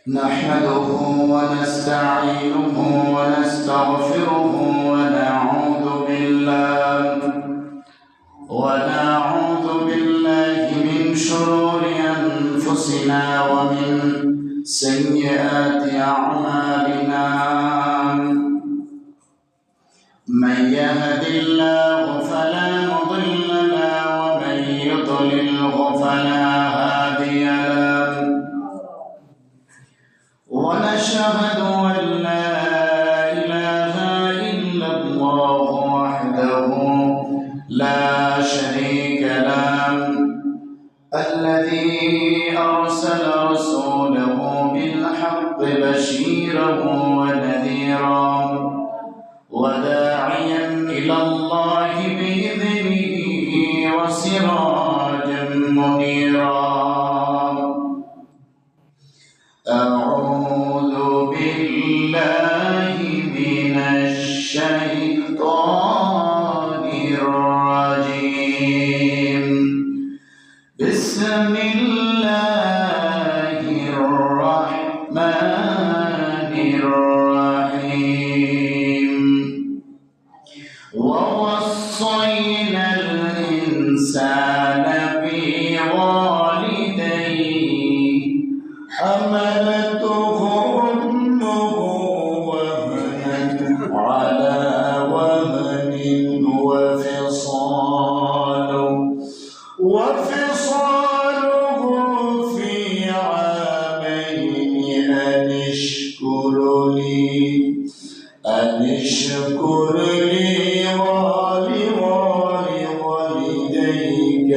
نحمده ونستعينه ونستغفره ونعوذ بالله من شرور أنفسنا ومن سيئات أعمالنا. من يهد الله فلا مضل له ومن يضلله فلا هادي له. ونشهد أن لا إله إلا الله وحده لا شريك له، الذي أرسل رسوله بالحق بشيرا ونذيرا وداعيا إلى الله بإذنه وسراجا منيرا. أعوذ بالله من الشيطان الرجيم. بسم الله الرحمن الرحيم. ووصينا الإنسان بوالديه حملته أمه وهنا على وهن وفصاله في عامين أن اشكر لي ولوالديك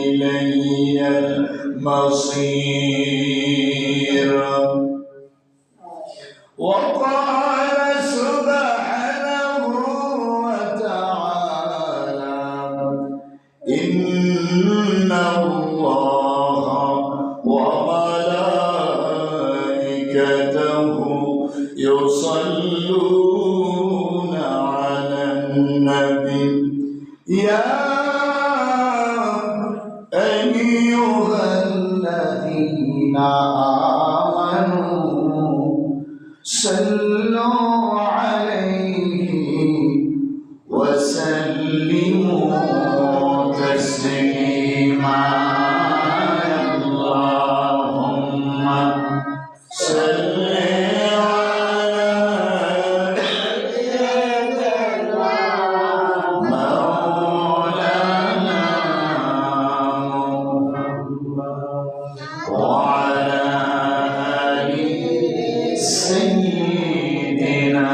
إلي المصير. وقال سبحانه وتعالى: إن الله وملائكته يصلون على النبي يا أيها الذين آمنوا صلوا عليه وسلموا تسليما. اللهم صل وعلى آل سيدنا.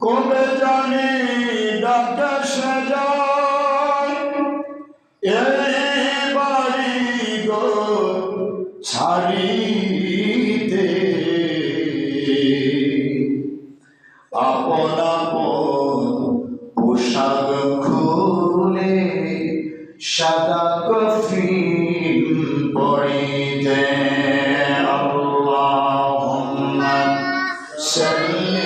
কবে জানি ডাকা সাজায় এই বাড়ি গো ছাড়িতে, আপন আপন পোশাক খুলে সাদা কফিন পরিতে। আল্লাহুম্মা সাল্লি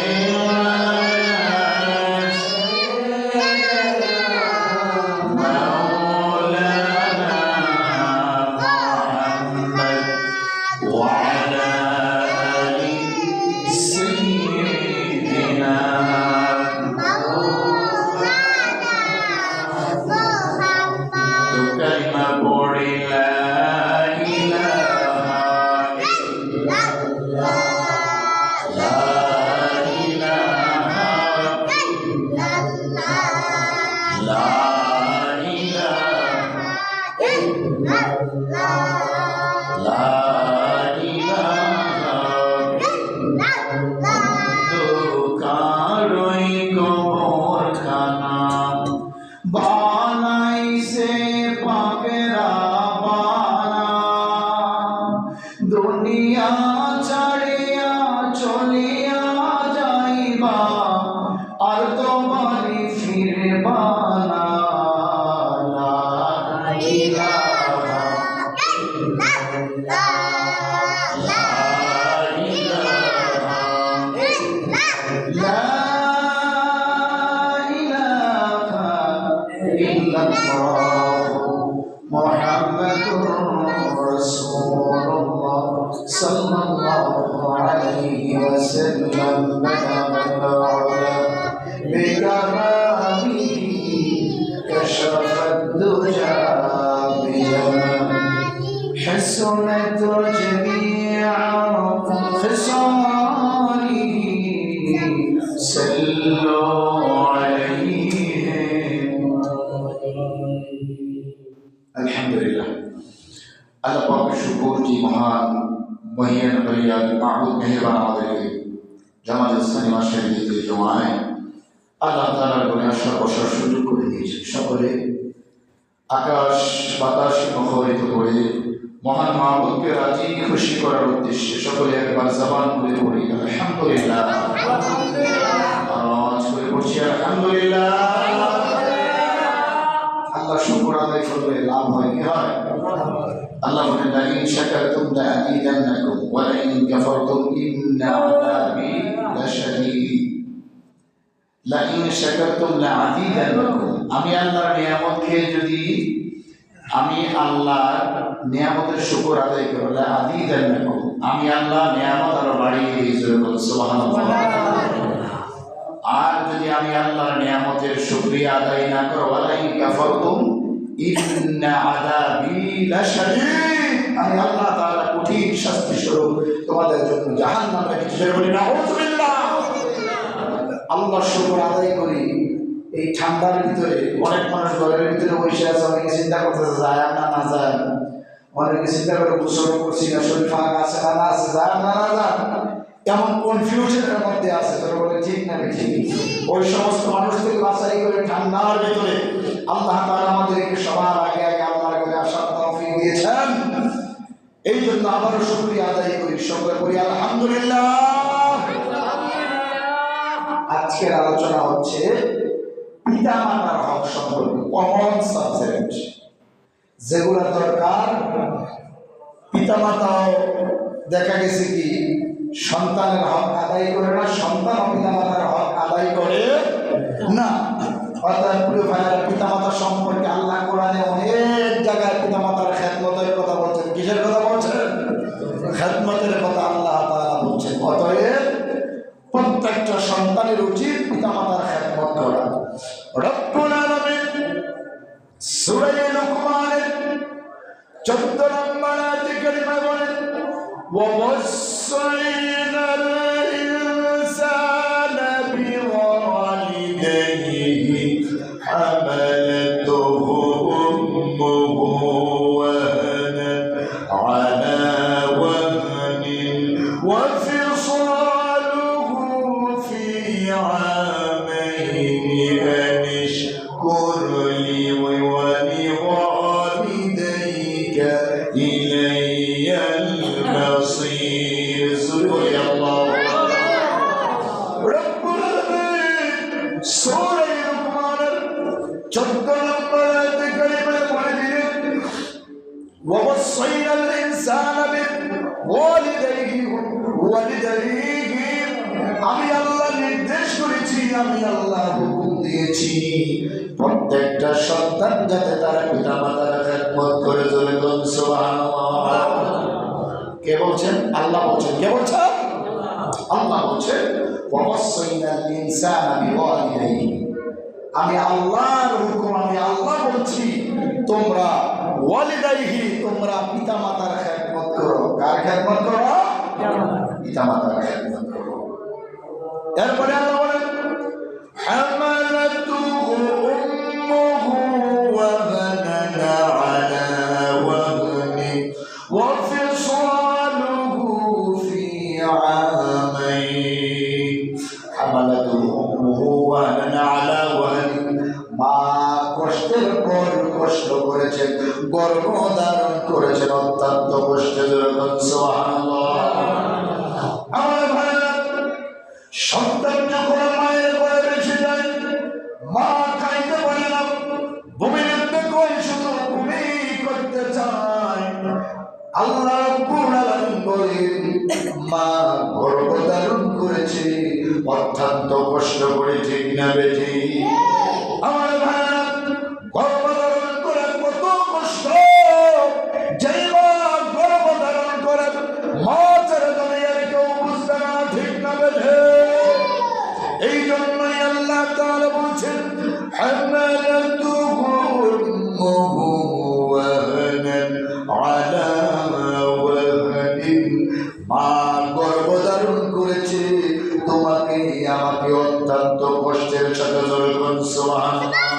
বানাইছে পাকেরা বানা, দুনিয়া ছাড়িয়া চলিয়া যাইবা আর তোমারি ফিরবা না। লা ইলাহা ইল্লাল্লাহ, লা ইলাহা ইল্লাল্লাহ, মুহাম্মাদুর রাসূলুল্লাহ সাল্লাল্লাহু আলাইহি ওয়াসাল্লাম বালাগা বিকামালিহি কাশাফাদ দুজা বিজামালিহি حسنت جميع خصاله صلوا عليه আলহামদুলিল্লাহ। আল্লাহ পাকের শুকর যে মহান মহিয়ান বলিয়ান মাহবুব মেহেরবান আমাদেরকে জামাত ইসলামী মাসের দিকে জমায় আল্লাহ তাআলার বলে আসার বসার সুযোগ করে দিয়েছে। সকলে আকাশ বাতাস মুখরিত করে মহান মাহবুবকে রাজি খুশি করার উদ্দেশ্যে সকলে একবার জবান খুলে পড়ি আলহামদুলিল্লাহ। আওয়াজ করে পড়ছি আলহামদুলিল্লাহ। আল্লাহ শুকর আদায় করলে লাভ হয় কি হয়? আল্লাহ বলেন লাইন শাকারতুম লাযীদান্নাকুম ওয়া লাইন কাফারতুম ইন্না আযাবি লাশাদীদ। লাইন শাকারতুম লাযীদান্নাকুম, আমি আল্লাহর নিয়ামত খেয়ে যদি আমি আল্লাহর নিয়ামতের শুকর আদায় করব, লাযীদান্নাকুম আমি আল্লাহ নিয়ামত আরো বাড়িয়ে দিয়েছি সুবহানাল্লাহ। আর যদি আমি আল্লাহর নিয়ামতের শুকরিয়া আদায় না করব, ওয়ালাই কাফারতুম ইন্না আযাবি লাশাদীদ, আমি আল্লাহ তাআলা কঠিন শাস্তি স্বরূপ তোমাদের জন্য জাহান্নাম রেখেছি। বলি নাউযুবিল্লাহ। আল্লাহর শুকর আদায় করি। এই ঠান্ডার ভিতরে অনেক মানুষ ঘরের ভিতরে বসে আছে, অনেকে চিন্তা করতেছে যায় না না যায়, অনেকে চিন্তা করে গোসল করছি না, শরীর ফাঁক আছে না না আছে, যায় না না যায়, এমন কনফিউশনের মধ্যে আছে। তোর বলে ঠিক না ঠিক? ওই সমস্ত মানুষ থেকে বাছাই করে ঠান্ডার ভিতরে আল্লাহ তাআলা আমাদেরকে সবার আগে আগে আল্লাহর কাছে আসার তৌফিক দিয়েছেন। এই জন্য আবারও শুকরিয়া আদায় করি, সকলে করি আলহামদুলিল্লাহ। আজকের আলোচনা হচ্ছে পিতা মাতার হক সম্পর্কে, কমন সাবজেক্ট যেগুলো দরকার। পিতা মাতাও দেখা গেছে কি সন্তানের হক আদায় করে না, সন্তান পিতা মাতার হক আদায় করে না। অর্থাৎ প্রিয় ভাইয়েরা, পিতা মাতা সম্পর্কে আল্লাহ কোরআনে অনেক জায়গায় পিতা মাতার খেদমতের কথা বলছেন। কিসের কথা বলছেন? খেদমতের কথা আল্লাহ তাআলা বলছেন। অতএব প্রত্যেকটা সন্তানের উচিত পিতা মাতার খেদমত করা। রব্বুল আলামিন সূরা লুকমানের 14 নম্বর আয়াতে কারিমা বলেন, وَوَصَّيْنَا الْإِنسَانَ بِوَالِدَيْهِ حَمَلَتْهُ أُمُّهُ وَهْنًا عَلَى وَهْنٍ وَفِصَالُهُ فِي عَامَيْنِ أَنِ اشْكُرْ لِي وَلِوَالِدَيْكَ إِلَيَّ الْمَصِيرُ। سبحان الله। رب العالمين সূরা লুকমানের 14 নম্বর আয়াতে কারিমায় বলে দিলেন, وَوَصَّيْنَا الْإِنسَانَ بِوَالِدَيْهِ আমি আল্লাহ নির্দেশ করেছি, আমি আল্লাহ হুকুম দিয়েছি প্রত্যেকটা সন্তান যাতে তারা পিতা মাতার খেদমত করে চলে। সুবহানাল্লাহ। কে বলছেন? আল্লাহ বলছেন। কে বলছেন? আল্লাহ বলছেন, ওয়াসাইনাল ইনসানা বিওয়ালিদাইহি, আমি আল্লাহর হুকুম, আমি আল্লাহ বলছি তোমরা ওয়ালিদাইহি, তোমরা পিতা মাতার খেদমত করো। কার খেদমত করো? পিতা মাতার খেদমত করো। এরপরে আল্লাহ বলেন, হামালাতুহু উম্মুহু ওয়াহানান আলা ওয়াহনি ওয়াফিসালুহু ফি আমাইন। হামালাতুহু উম্মুহু ওয়াহানান আলা ওয়াহনি, মা কষ্টের পর কষ্ট করেছেন, গর্ভধারণ করেছেন অত্যন্ত কষ্টে। সুবহানাল্লাহ। আমার ভাইরা, সন্তান যখন মায়ের ঘরে বেঁচে যায়, মা খাইতে পারে না, ভূমির কই শুধু ভূমি করতে চায়। আল্লাহ রাব্বুল আলামিন বলেন, মা গর্ভধারণ করেছে অত্যন্ত কষ্ট করে, ঠিক না বেঠি? আমার ভাইরা, গর্ভধারণ করে কত কষ্ট حملته أمه وهنا على وهن মা গর্ভধারণ করেছে তোমাকে আমাকে অত্যন্ত কষ্টের সাথে জোরে সুবহানাল্লাহ।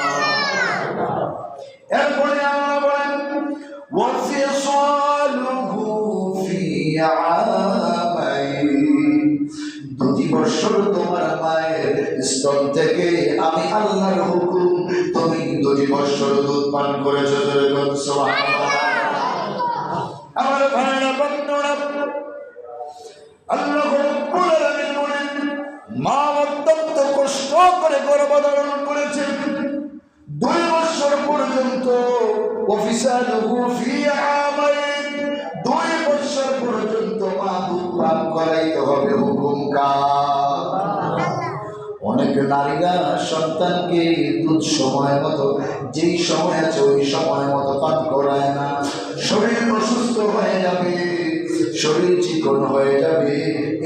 এরপরে আল্লাহ বলেন ওয়াফিসালুহু ফি আমাইন 2 বছর তোমার মায়ের স্তন থেকে আমি আল্লাহর হুকুম তুমি 2 বছর দুধ পান করেছো জোরে সুবহানাল্লাহ। আমার ভাইরা বন্ধুরা আল্লাহ রাব্বুল আলামিন বলেন মা অত্যন্ত কষ্ট করে গর্ভধারণ করেছেন 2 বছর পর্যন্ত ওয়াফিসালুহু ফি আমাইন 2 বছর পর্যন্ত মা দুধ পান করাইতে হবে হুকুম কার। অনেক নারীরা সন্তানকে দুধ সময় মতো যেই সময় আছে ওই সময় মতো পান করায় না, শরীর অসুস্থ হয়ে যাবে, শরীর চিকন হয়ে যাবে,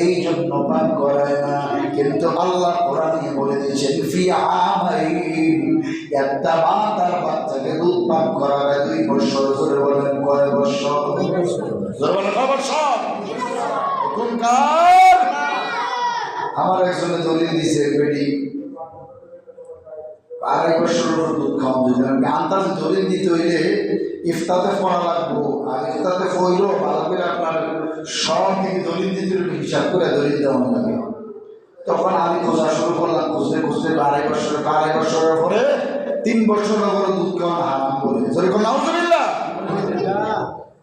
এই জন্য পান করায় না। কিন্তু আল্লাহ কোরআনে বলে দিয়েছেন ফি আমাইন একটা মা তার বাচ্চাকে দুধ পান করাবে 2 বছর। জোরে বলেন কয় বছর? জোরে বলেন কয় বছর? হুকুম কার? আমার একজনে দলিল দিছে বেডি 2.5 বছর দুধ খাওয়া যদি আন্দাজ দলিল দিতে হইলে ইফতাতে পড়া লাগবো, আর ইফতাতে পড়লেও ভালো করে আপনার সব থেকে দলিল দিতে হিসাব করে দলিল দেওয়া লাগে। তখন আমি খোঁজা শুরু করলাম, খুঁজতে খুঁজতে 2.5 বছরের পরে 3 বছর পরে দুধ খাওয়া হারাম করে যেরকম নাউজুবিল্লাহ।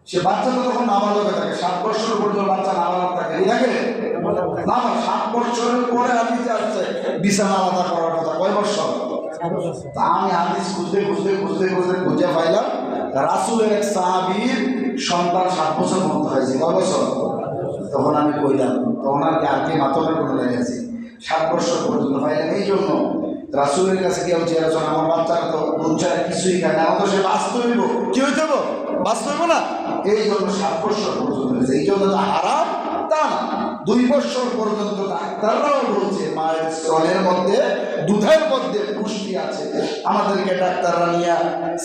সে বাচ্চা তো তখন নাবালক থাকে, 7 বছর পর্যন্ত বাচ্চা নাবালক থাকে, এই থাকে না। 7 বছরের পরে আমি যাচ্ছে বিছানা আলাদা করার কথা কয় বছর? তা আমি হাদিস খুঁজতে খুঁজতে খুঁজতে খুঁজতে খুঁজে পাইলাম রাসূলের এক সাহাবীর সন্তান 7 বছর মতো হয়েছে। কয় বছর? তখন আমি কইলাম, তখন আর কি মাতলের কোনো লেগেছে 7 বছর পর্যন্ত পাইলাম। এই জন্য রাসূলের কাছে কেউ চেয়েছে আমার বাচ্চারা তো দুধ ছাড়া কিছুই খায় না, আমার তো সে বাঁচতে হইব, কি হইতে হবো? বাঁচতে হইব না, এই জন্য 7 বছর পর্যন্ত হয়েছে। এই জন্য হারাম তা না, 2 বছর পর্যন্ত ডাক্তাররাও বলছে মায়ের স্তনের মধ্যে দুধের মধ্যে পুষ্টি আছে। আমাদেরকে ডাক্তাররা নিয়ে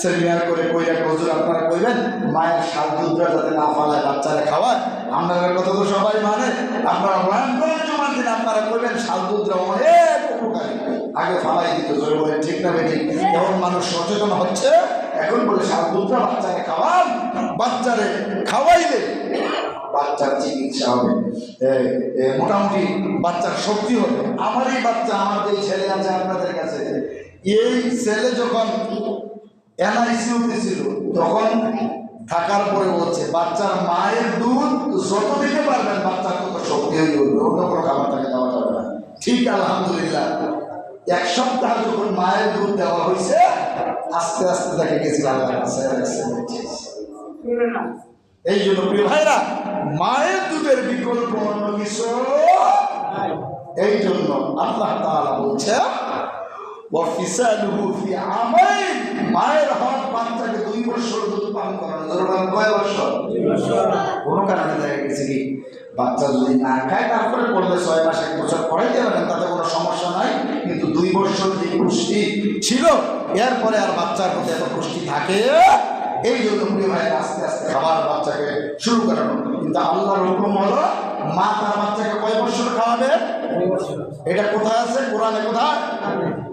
সেমিনার করে কইরা হুজুর আপনারা কইবেন মায়ের শাল দুধটা যাতে না ফালায় বাচ্চারা খাওয়ায়। আপনাদের কথা তো সবাই মানে, আপনারা বয়ান করেন জমা দিন, আপনারা কইবেন শাল দুধটা অনেক উপকারী, আগে ফালাই দিত। জোরে বলে ঠিক না বেঠিক? এখন মানুষ সচেতন হচ্ছে, এখন বলে শাল দুধটা বাচ্চাকে খাওয়ান, বাচ্চারে খাওয়াইলে বাচ্চার চিকিৎসা হবে, মোটামুটি বাচ্চার শক্তি হবে। আমার এই বাচ্চা, আমার যে ছেলে আছে আপনাদের কাছে, এই ছেলে যখন এনআইসিইউতে ছিল তখন থাকার পরে বলছে বাচ্চার মায়ের দুধ যত দিতে পারবেন বাচ্চার তত শক্তি হয়ে উঠবে, অন্য কোনো খাবার তাকে দেওয়া যাবে না। ঠিক আলহামদুলিল্লাহ 1 সপ্তাহ যখন মায়ের দুধ দেওয়া হয়েছে আস্তে আস্তে দেখে গেছিল আল্লাহ কাছে। এই জন্য প্রিয় ভাইরা মায়ের দুধের বিকল্প অন্য কিছু। এই জন্য আল্লাহ তাআলা বলছে ওয়াফিসালুহু ফি আমাইন মায়ের হক বাচ্চাকে 2 বছর দুধ পান করানো। ধরুন কয় বছর? 2 বছর। কোনো কারণে দেখা গেছে কি বাচ্চা যদি না খায় তারপরে পড়লে 6 মাস 1 বছর পড়াইতে পারেন, তাতে কোনো সমস্যা নাই। কিন্তু 2 বছর যে পুষ্টি ছিল এরপরে আর বাচ্চার মধ্যে এত পুষ্টি থাকে, এই জন্য প্রিয় ভাই আস্তে আস্তে খাবার বাচ্চাকে শুরু করানো। কিন্তু আল্লাহর হুকুম হলো মা তার বাচ্চাকে কয় বছর খাওয়াবে? 2 বছর। এটা কোথায় আছে কোরআনে? কোথায়?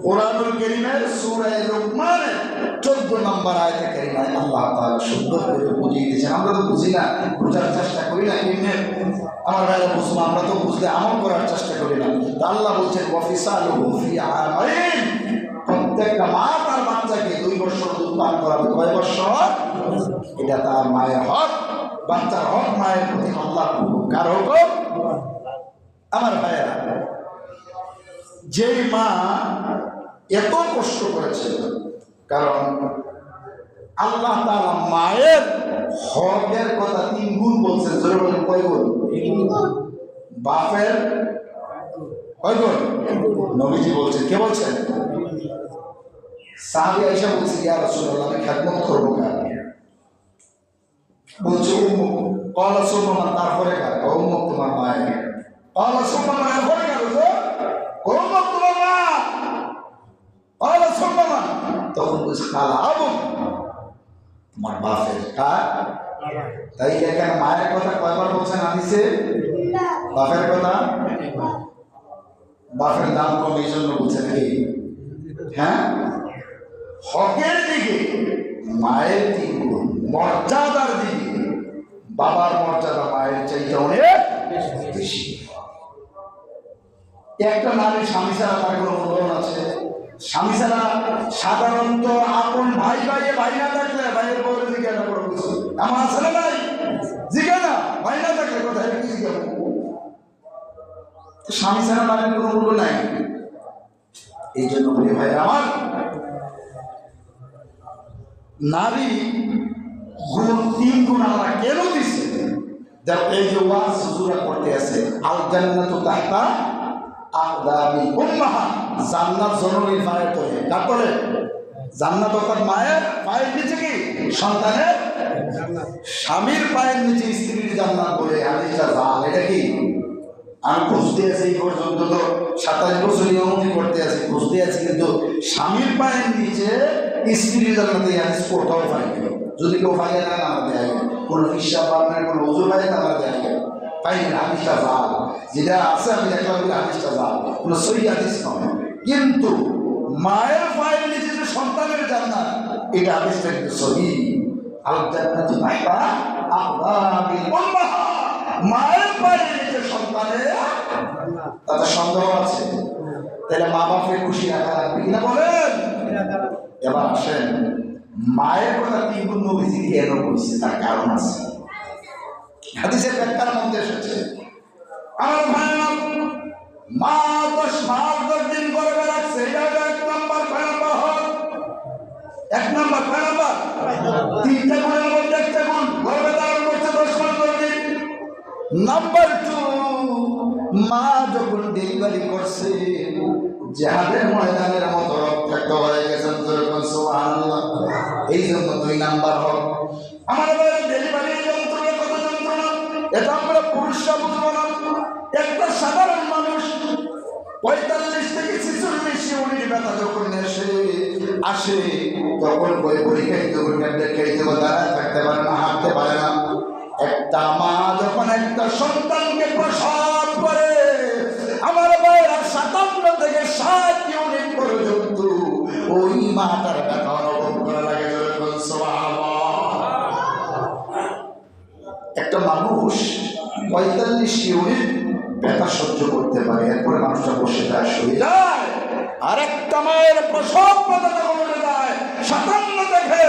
কোরআনুল কারীমের সূরা লুকমানের 14 নম্বর আয়াতে কারিমায় আল্লাহ তাআলা সুন্দর করে বুঝিয়ে দিয়েছেন। আমরা তো বুঝি না, বোঝার চেষ্টা করি না, কেমনে আমার ভাইরা বুঝবো? আমরা তো বুঝলে আমল করার চেষ্টা করি না। আল্লাহ বলছেন ওয়াফিসালুহু ফি আমাইন প্রত্যেকটা মা তার বাচ্চাকে 2 বছর দুধ পান করাবে। কয় বছর? এটা তার মায়ের হক, বাচ্চার হক মায়ের প্রতি আল্লাহর হুকুম। কার হুকুম? আমার ভাইয়েরা, যেই মা এত কষ্ট করেছে, কারণ আল্লাহ তাআলা মায়ের হকের কথা 3 গুণ বলছেন। জোরে বলেন কয় গুণ? 3 গুণ। বাপের কয় গুণ? নবীজি বলছেন। কে বলছেন? সাহাবী আয়েশা বলছে ইয়া রাসূলুল্লাহ আমি খেদমত করব কার? বলছে উম্মু। ক্বালা সুম্মা মান? তারপরে কার? উম্মু তোমার মায়ের। ক্বালা সুম্মা মান? এরপরে কার? উম্মু তোমার মা। ক্বালা সুম্মা মান? তখন বলছে খালা আবু তোমার বাপের কার। তাই দেখেন মায়ের কথা কয়বার বলছেন হাদিসে, বাপের কথা। বাপের দাম কম এই জন্য বলছেন কি, হ্যাঁ হকের দিকে মায়ের তিন গুণ, মর্যাদার দিকে বাবার মর্যাদা মায়ের চাইতে অনেক বেশি। একটা নারী স্বামী ছাড়া তার কোনো মূল্যায়ন আছে? স্বামী ছাড়া সাধারণত আপন ভাই ভাইয়ে ভাই না থাকলে ভাইয়ের বউয়ের দিকে একটা বড় কিছু আমার আছে না ভাই জিজ্ঞা না, ভাই না থাকলে কোথায় কি জিজ্ঞাসা। স্বামী ছাড়া নারীর কোনো মূল্য নাই। এই জন্য বলি ভাই আমার, নারী গুণ তিন গুণ আমরা কেন দিচ্ছে? দেখো এই যে ওয়াজ হুজুরা করতে আছে, আল জান্নাতু তাহতা আকদামিল উম্মাহাত, জান্নাত জননীর পায়ের তলে। কার তলে? জান্নাত অর্থাৎ মায়ের পায়ের নিচে কি সন্তানের, স্বামীর পায়ের নিচে স্ত্রীর জান্নাত বলে হাদিসটা জাল। এটা কি আমি খুঁজতে আছি, এই পর্যন্ত তো 27 বছর নিয়মতি করতে আছি, খুঁজতে আছি, কিন্তু স্বামীর পায়ের নিচে স্ত্রীর জান্নাতে হাদিস কোথাও পাই না। যদি কেউ পাই না আমার দেয়, কোনো হিসাব আপনার কোনো ওজু পাই না আমার দেয় পাই না, হাদিসটা জাল। যেটা আছে আমি দেখলাম হাদিসটা জাল, কোনো সহি হাদিস নয়। কিন্তু মায়ের পায়ের নিচে যে সন্তানের জান্নাত, এটা হাদিসটা কিন্তু সহি। আল জান্নাতু তাহতা আকদামিল উম্মাহাত, মায়ের পায়ের নিচে সন্তানের, তাতে সন্দেহ আছে? তাহলে মা বাপকে খুশি রাখা লাগবে কিনা বলেন? এবার আসেন মায়ের কথা তিন গুণ নবীজি কেন বলছে, তার কারণ আছে। হাদিসের ব্যাখ্যার মধ্যে এসেছে, আমার ভাইরা মা 10 মাস 10 দিন গর্ভে রাখছে, এটা 1 নম্বর। 6 নম্বর হক 1 নম্বর 6 নম্বর, তিনটা গুণের মধ্যে একটা গুণ, গর্ভে ধারণ করছে 10 মাস 10 দিন। নাম্বার 2, মা যখন ডেলিভারি করছে জিহাদের ময়দানের মতো রক্তাক্ত হয়ে গেছেন, সুবহানাল্লাহ। এই জন্য 2 নাম্বার হক। আমার ডেলিভারির যন্ত্রণা কত যন্ত্রণা, এটা আমরা পুরুষরা বুঝবো না। একটা সাধারণ মানুষ 45 থেকে 46 ইউনিট ব্যথা যখন আসে তখন বই পরীক্ষা খাইতে দাঁড়ায় থাকতে পারে না, হাঁটতে পারে না। একটা মা যখন একটা সন্তানকে প্রসব করে, আমার ভাইয়েরা 57 থেকে 60 ইউনিট পর্যন্ত ওই মাটার ব্যথা অনুভব করা লাগে। একটা মানুষ 45 ইউনিট ব্যথা সহ্য করতে পারে, এরপরে মানুষটা বসে যায়, শুয়ে যায়। আর একটা মায়ের প্রসব ব্যথা যখন উঠে যায় 57 থেকে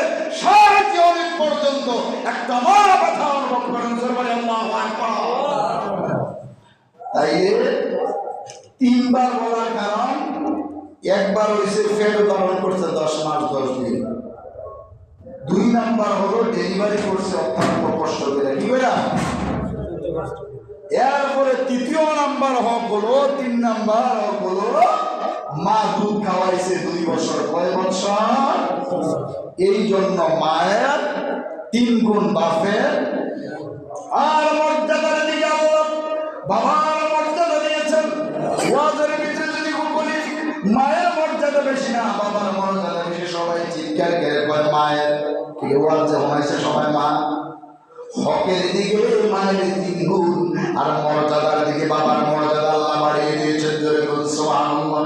60 ইউনিট পর্যন্ত একটা মা ব্যথা অনুভব করেন। আল্লাহু আকবার। তাই 3 বার বলার কারণ, একবার হয়েছে পেট ধারণ করছে 10 মাস 10 দিন, 2 নাম্বার হলো ডেলিভারি করছে অত্যন্ত কষ্ট করে, কি বলে। এরপরে 3য় নাম্বার হক হলো, 3 নাম্বার হক হলো মা দুধ খাওয়াইছে 2 বছর। কয় বছর? এই জন্য মায়ের 3 গুণ বাপের। আর মর্যাদার দিকে আল্লাহ বাবার মর্যাদা দিয়েছেন। ওয়াজের ভিতরে যদি বলি মায়ের মর্যাদা বেশি না বাবার মর্যাদা বেশি, সবাই চিৎকার করে কয় মায়ের। কিন্তু ওয়াজে হয়েছে সবাই মা। হকের দিকে মায়ের 3 গুণ, আর মর্যাদার দিকে বাবার মর্যাদা আল্লাহ বাড়িয়ে দিয়েছেন। জোরে বলুন সুবহানাল্লাহ।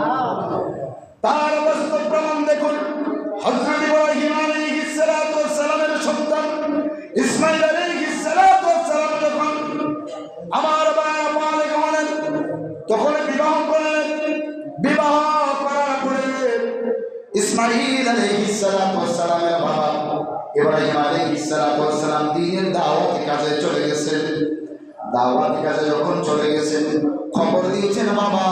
তার বাস্তব প্রমাণ দেখুন, হযরত ইব্রাহিম আলাইহিস সালাতু ওয়াস সালামের সন্তান ইসমাঈল আলাইহিস সালাতু ওয়াস সালাম যখন আমার বাবা বালিগ হলেন, তখন বিবাহ করলেন। বিবাহ করার পরে ইসমাঈল আলাইহিস সালাতু ওয়াস সালামের বাবা ইব্রাহিম আলাইহিস সালাতু ওয়াস সালাম দ্বীনের দাওয়াতি কাজে চলে গেছেন। দাওয়াতি কাজে যখন চলে গেছেন, খবর দিয়েছেন, বাবা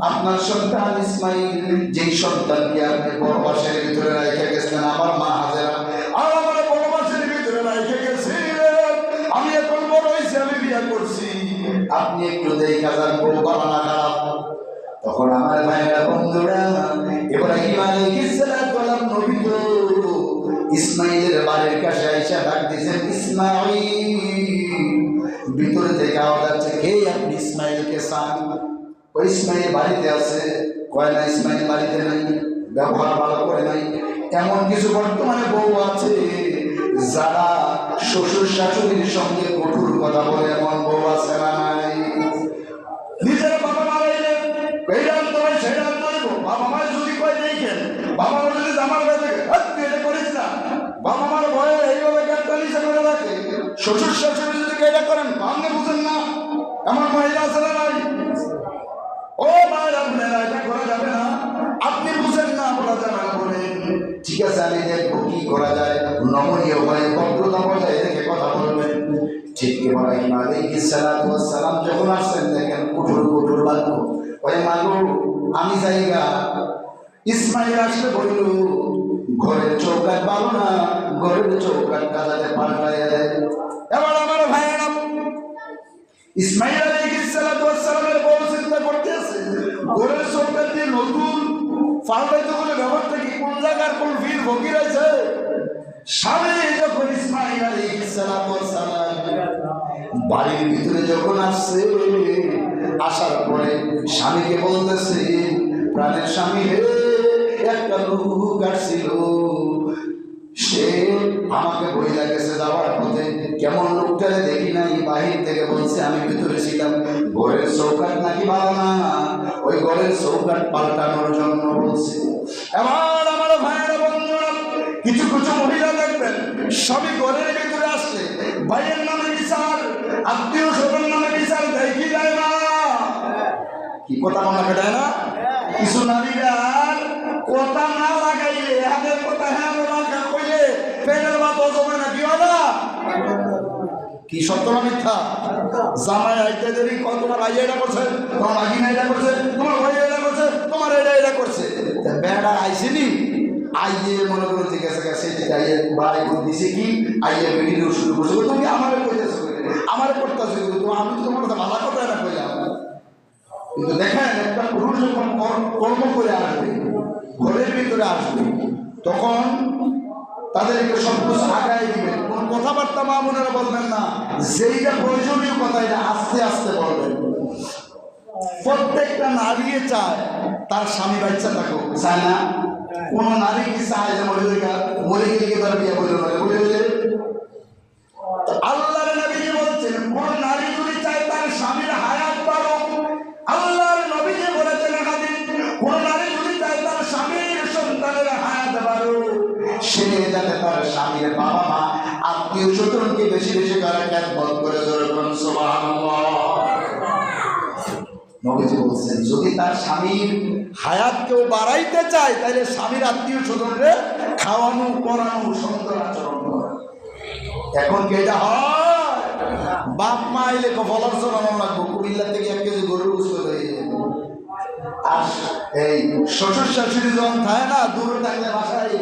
আপনার সন্তান ইসমাঈল, যেই সন্তানকে আপনি বনবাসের ভিতরে রেখে গেছেন, আমার মা হাজেরা আর আমার বনবাসের ভিতরে রেখে গেছিলেন, আমি এখন বড় হয়েছি, আমি বিয়ে করছি, আপনি একটু দেখা যান বউ বানানা খারাপ। তখন আমার ভাইয়েরা বন্ধুরা ইব্রাহিম আলাইহিস সালাতু ওয়াস সালাম নবী তো ইসমাঈলের বাড়ির কাছে আইসা ডাক দিয়েছেন, ইসমাঈল। ভিতরে থেকে আওয়াজ আসছে, কে আপনি ইসমাঈলকে চান? ওই ইসমাঈল বাড়িতে আছে। কয় না ইসমাঈল বাড়িতে নাই, ব্যবহার ভালো করে নাই। এমন কিছু বর্তমানে বউ আছে যারা শ্বশুর শাশুড়ির সঙ্গে কঠোর কথা বলে, এমন বউ আছে না নাই? নিজের বাবা মা এলে এইটা তোমায় সেটা করবো, বাবা মায়ের যদি কয় দেখেন, বাবা মা যদি জামার বেঁধে এটা করিস না, বাবা মার ভয়ে এইভাবে ক্যাপ্টালিসে করে রাখে। শ্বশুর শাশুড়ি যদি এটা করেন আপনি বুঝেন না, এমন মহিলা আছে না নাই? ও মায়ের আপনারা এটা করা যাবে না, আপনি বুঝেন না, বলা যাবে না বলেন। ঠিক আছে, আমি দেখবো কি করা যায়, নমনীয় হয়ে ভদ্রতা বজায় রেখে কথা বলবেন। ঠিক ইব্রাহিম আলাইহিস সালাতু ওয়াস সালাম যখন আসছেন, দেখেন কঠোর কঠোর বাক্য, ওই মাগো আমি জায়গা। ইসমাইল আসলে বলল, ঘরের চৌকাট ভালো না, ঘরের চৌকাটটা যাতে পাল্টাইয়া দেয়। এবার আমার ভাইয়েরা, ইসমাইল আলাইহিস সালাতু ওয়াস সালামের বড় চিন্তা করতেছে, ঘরের চৌকাট দিয়ে নতুন পাল্টাইতে বলে ব্যাপারটা কি, কোন জায়গার কোন বীর ফকির আছে? স্বামী যখন ইসমাইল আলাইহিস সালাতু ওয়াস সালাম বাড়ির ভিতরে যখন আসছে, আসার পরে স্বামীকে বলতেছে, প্রাণের স্বামী হে, একটা লোক আসছিল, সে আমাকে বইলা গেছে যাওয়ার পথে, কেমন লোকটারে দেখি নাই, বাহির থেকে বলছে, আমি ভিতরে ছিলাম, ঘরের চৌকাট নাকি ভালো না, ওই ঘরের চৌকাট পাল্টানোর জন্য বলছে। এবার আমার ভাইয়েরা বন্ধুরা, কিছু কিছু মহিলা দেখবেন স্বামী ঘরের ভিতরে আসলে ভাইয়ের নামে বিচার, আত্মীয় স্বজন নামে বিচার দেয় কি দেয় না? কি কথা মনে দেয় না? কিছু নারীরা কথা না লাগাইলে, হাতের কথা হ্যাঁ লাগা কইলে পেটের ভাত জমে না, কি হবে না? কি সত্য না মিথ্যা? জামাই আইতে দেরি, তোমার ভাই এটা করছে, তোমার ভাগিনা এটা করছে, তোমার ভাই এটা করছে, তোমার এটা করছে, বেড়া আইসিনি আইয়ে মনে করো ঠিক আছে গেছে, আইয়ে ভাই দিছে কি, আইয়ে ভিডিও শুরু করছে, তুমি আমারে কইতেছো, আমারে করতেছো, তুমি আমি তোমার কথা ভালো কথা এটা কইলাম। কিন্তু দেখেন, একটা পুরুষ যখন কর্ম করে আসবে, ঘরের ভিতরে আসবে, তখন তাদেরকে সব কিছু আগায় দিবেন, কোন কথাবার্তা মা বোনেরা বলবেন না, যেইটা প্রয়োজনীয় কথা এটা আস্তে আস্তে বলবেন। প্রত্যেকটা নারী চায় তার স্বামী বাচ্চা থাকুক, চায় না? কোন নারী কি চায় যে মরে গিয়ে তার বিয়ে বলে বলে আল্লাহর নবী বলছেন, কোন নারী যদি চায় তার স্বামীর হায়াত বাড়ুক, আল্লাহর নবী বলেছেন হাদিস, কোন নারী যদি চায় তার স্বামীর সন্তানের হায়াত বাড়ুক, সে যাতে তার স্বামীর বাবা মা আত্মীয় স্বজনকে বেশি বেশি করে খেদমত করে, জোরে বলুন সুবহানাল্লাহ। নবীজি বলছেন, যদি তার স্বামীর হায়াত কেউ বাড়াইতে চায়, তাহলে স্বামীর আত্মীয় স্বজনরে খাওয়ানো, পড়ানো, সুন্দর আচরণ করা। এখন কি এটা হয়? বাপ মা এলে ফলার শোনানো লাগবো, কুমিল্লা থেকে 1 কেজি গরুর গোশত হয়ে যাবে। আর এই শ্বশুর শাশুড়ি যখন থাকে না, দূরে থাকলে বাসায়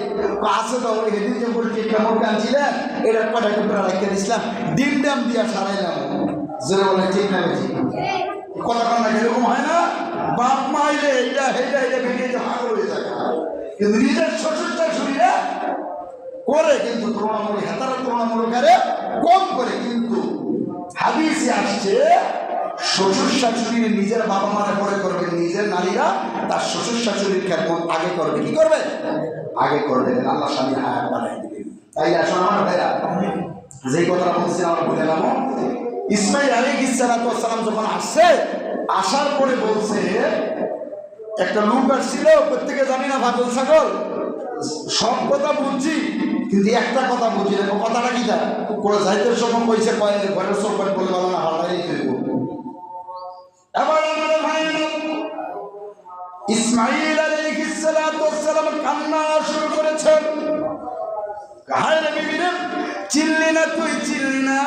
আছে, তো ওই হেদিন যে বলছি কেমন কাঁদছিলেন, এটা কটা টুকরা রেখে দিছিলাম, ডিম ডাম দিয়া সারাইলাম, জোরে বলে ঠিক না? ঠিক কথা কন না, এরকম হয় না? বাপ মা এলে এইটা হেটা এটা ভেঙে ভাগ হয়ে যায়, কিন্তু নিজের শ্বশুর শাশুড়িরা করে, কিন্তু তুলনামূলক হেতারা তুলনামূলক আরে কম করে। কিন্তু হাদিসে আসছে, শ্বশুর শাশুড়ির নিজের বাবা মারা পরে করবে, নিজের নারীরা তার শ্বশুর শাশুড়ির খেদমত আগে করবে। কি করবে? আগে করবে, আল্লাহ স্বামী হায়াত বাড়াই দিবে। তাই আসলে আমার ভাইরা, যেই কথাটা বলছি আমরা বলে গেলাম, ইসমাইল আলাইহিস সালাতু ওয়াস সালাম যখন আসছে, আসার পরে বলছে, একটা লোক আসছিল, প্রত্যেকে জানি না পাগল ছাগল, সব কথা বুঝছি কিন্তু একটা কথা বুঝি না। কথাটা কি যায়, কোনো যাইতের সময় কইছে, ঘরের চৌকাট বলে ভালো না, হালটাই তৈরি করবো। এবার আমার ভাই ইসমাইল আলাইহিস সালাতু ওয়াস সালাম কান্না শুরু করেছেন। হায় রে বিবিরে, চিল্লি না তুই, চিল্লি না,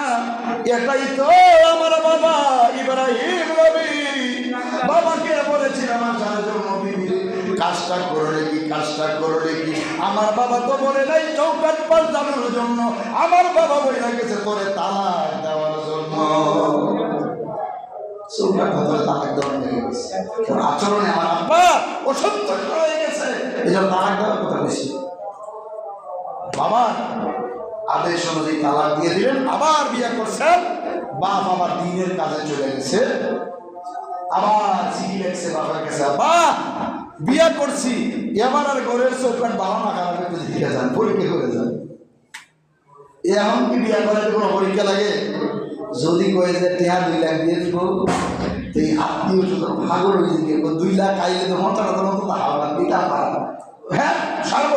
এটাই তো আমার বাবা ইব্রাহিম নবী, বাবাকে বলেছিল আমার জানার জন্য, বিবিরে কাজটা করলে কি, কাজটা করলে কি, আমার বাবা তো বলে নাই চৌকাট পাল্টানোর জন্য, আমার বাবা বইলা গেছে তোরে তালাক দেওয়ার জন্য। চৌকাট ভেতরে তালাক দেওয়ার লেগে গেছে, আচরণে আমার আব্বা অসন্তুষ্ট হয়ে গেছে, এই জন্য তালাক দেওয়ার কথা বেশি। বাবার আদেশ অনুযায়ী তালাক দিয়ে দিলেন, আবার বিয়ে করছেন, বাপ আবার দিনের কাজে চলে গেছে, আবার চিঠি লেখছে বাবার কাছে, বা বিয়ে করছি, এবার আর ঘরের চৌকাট বাবা না খারাপ একটু শিখে যান, পরীক্ষা করে যান। এখন কি বিয়া করাতে কোনো পরীক্ষা লাগে? যদি কয়ে যে টেহা 2 লাখ দিয়ে দিব, এই আত্মীয় স্বজন ভাগল হয়ে যাবে, 2 লাখ আইলে তো মতো হাওয়া দিটা পারা। হ্যাঁ সারব,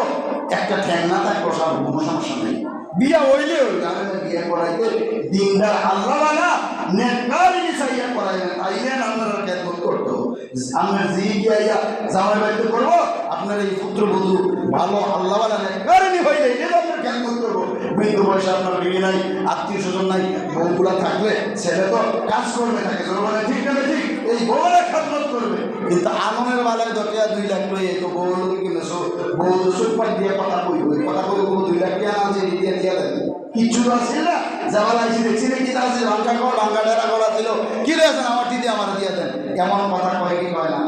একটা ঠ্যাং না থাকবো সারব, কোনো সমস্যা নেই। বিয়া হইলে বিয়ে করাইতে দিনদার আল্লাহ না নেকারি চাইয়া করাইলেন, তাইলেন আপনারা খেদমত করতো। আমরা জি গিয়া জামাই বাড়িতে করবো, আপনার এই পুত্রবধূ ভালো আল্লাহওয়ালা নেকারি হইলে এটা আপনার খেদমত করবো। বৃদ্ধ বয়সে আপনার বিয়ে নাই, আত্মীয় স্বজন নাই, বউগুলা থাকলে ছেলে তো কাজ করবে থাকে, মানে ঠিক না ঠিক, এই বউরা খেদমত করবে। কিন্তু আমনের বেলায় 2 লাখ লইয়ে তো বউ লোকে কিনে বউ সুপার দিয়ে কথা কইব, কথা কইব 2 লাখ টাকা আছে দিয়ে দিয়ে দেন, কিচ্ছু আছে না। যাওয়ার আইসি দেখছি রে কি আছে, ভাঙ্গা কর ভাঙ্গা ডেরা করা ছিল, কি রয়েছেন আমার দিদি আমার দিয়ে দেন, এমন কথা কয় কি কয় না?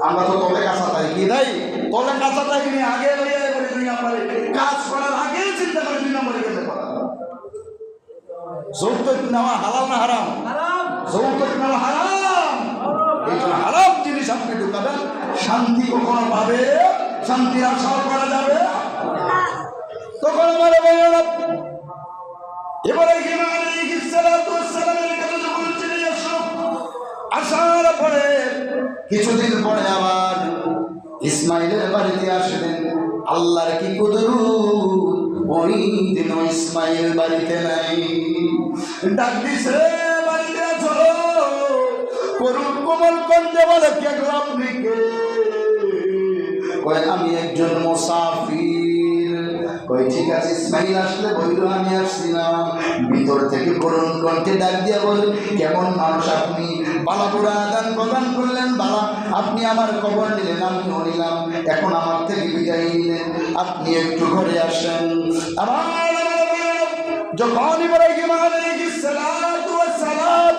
আমরা তো তলে কাঁচা থাকি, কি তাই তলে কাঁচা থাকি নি, আগে লইয়া করে 2 নম্বরে কাজ করার আগে চিন্তা করে 2 নম্বরে গেলে করা। যৌতুক নেওয়া হালাল না হারাম? যৌতুক নেওয়া হারাম। এই জন্য হারাম জিনিস আপনি ঢুকাবেন, শান্তি কখনো পাবে, শান্তির আশাও করা যাবে তখন আমার বললাম। এবারে আসার পরে কিছুদিন পরে আবার ইসমাইলের বাড়িতে আসলেন। আল্লাহর কি কুদরত, ওই দিন ইসমাইল বাড়িতে নাই। ডাক দিছে বাড়িতে আছো, করুণ কোমল কণ্ঠে বলে কে গো আপনি কে? কয় আমি একজন মুসাফির। কই ঠিক আছে ইসমাইল আসলে বইল আমি আসছিলাম। ভিতর থেকে করুণ কণ্ঠে ডাক দিয়া বলে কেমন মানুষ আপনি? বালাপুরা আদান প্রদান করলেন, বালা আপনি আমার খবর নিলেন, আমিও নিলাম, এখন আমার থেকে বিদায় নিলেন, আপনি একটু ঘরে আসেন। আবার যখন ইব্রাহিম আলাইহিস সালাতু ওয়াস সালাম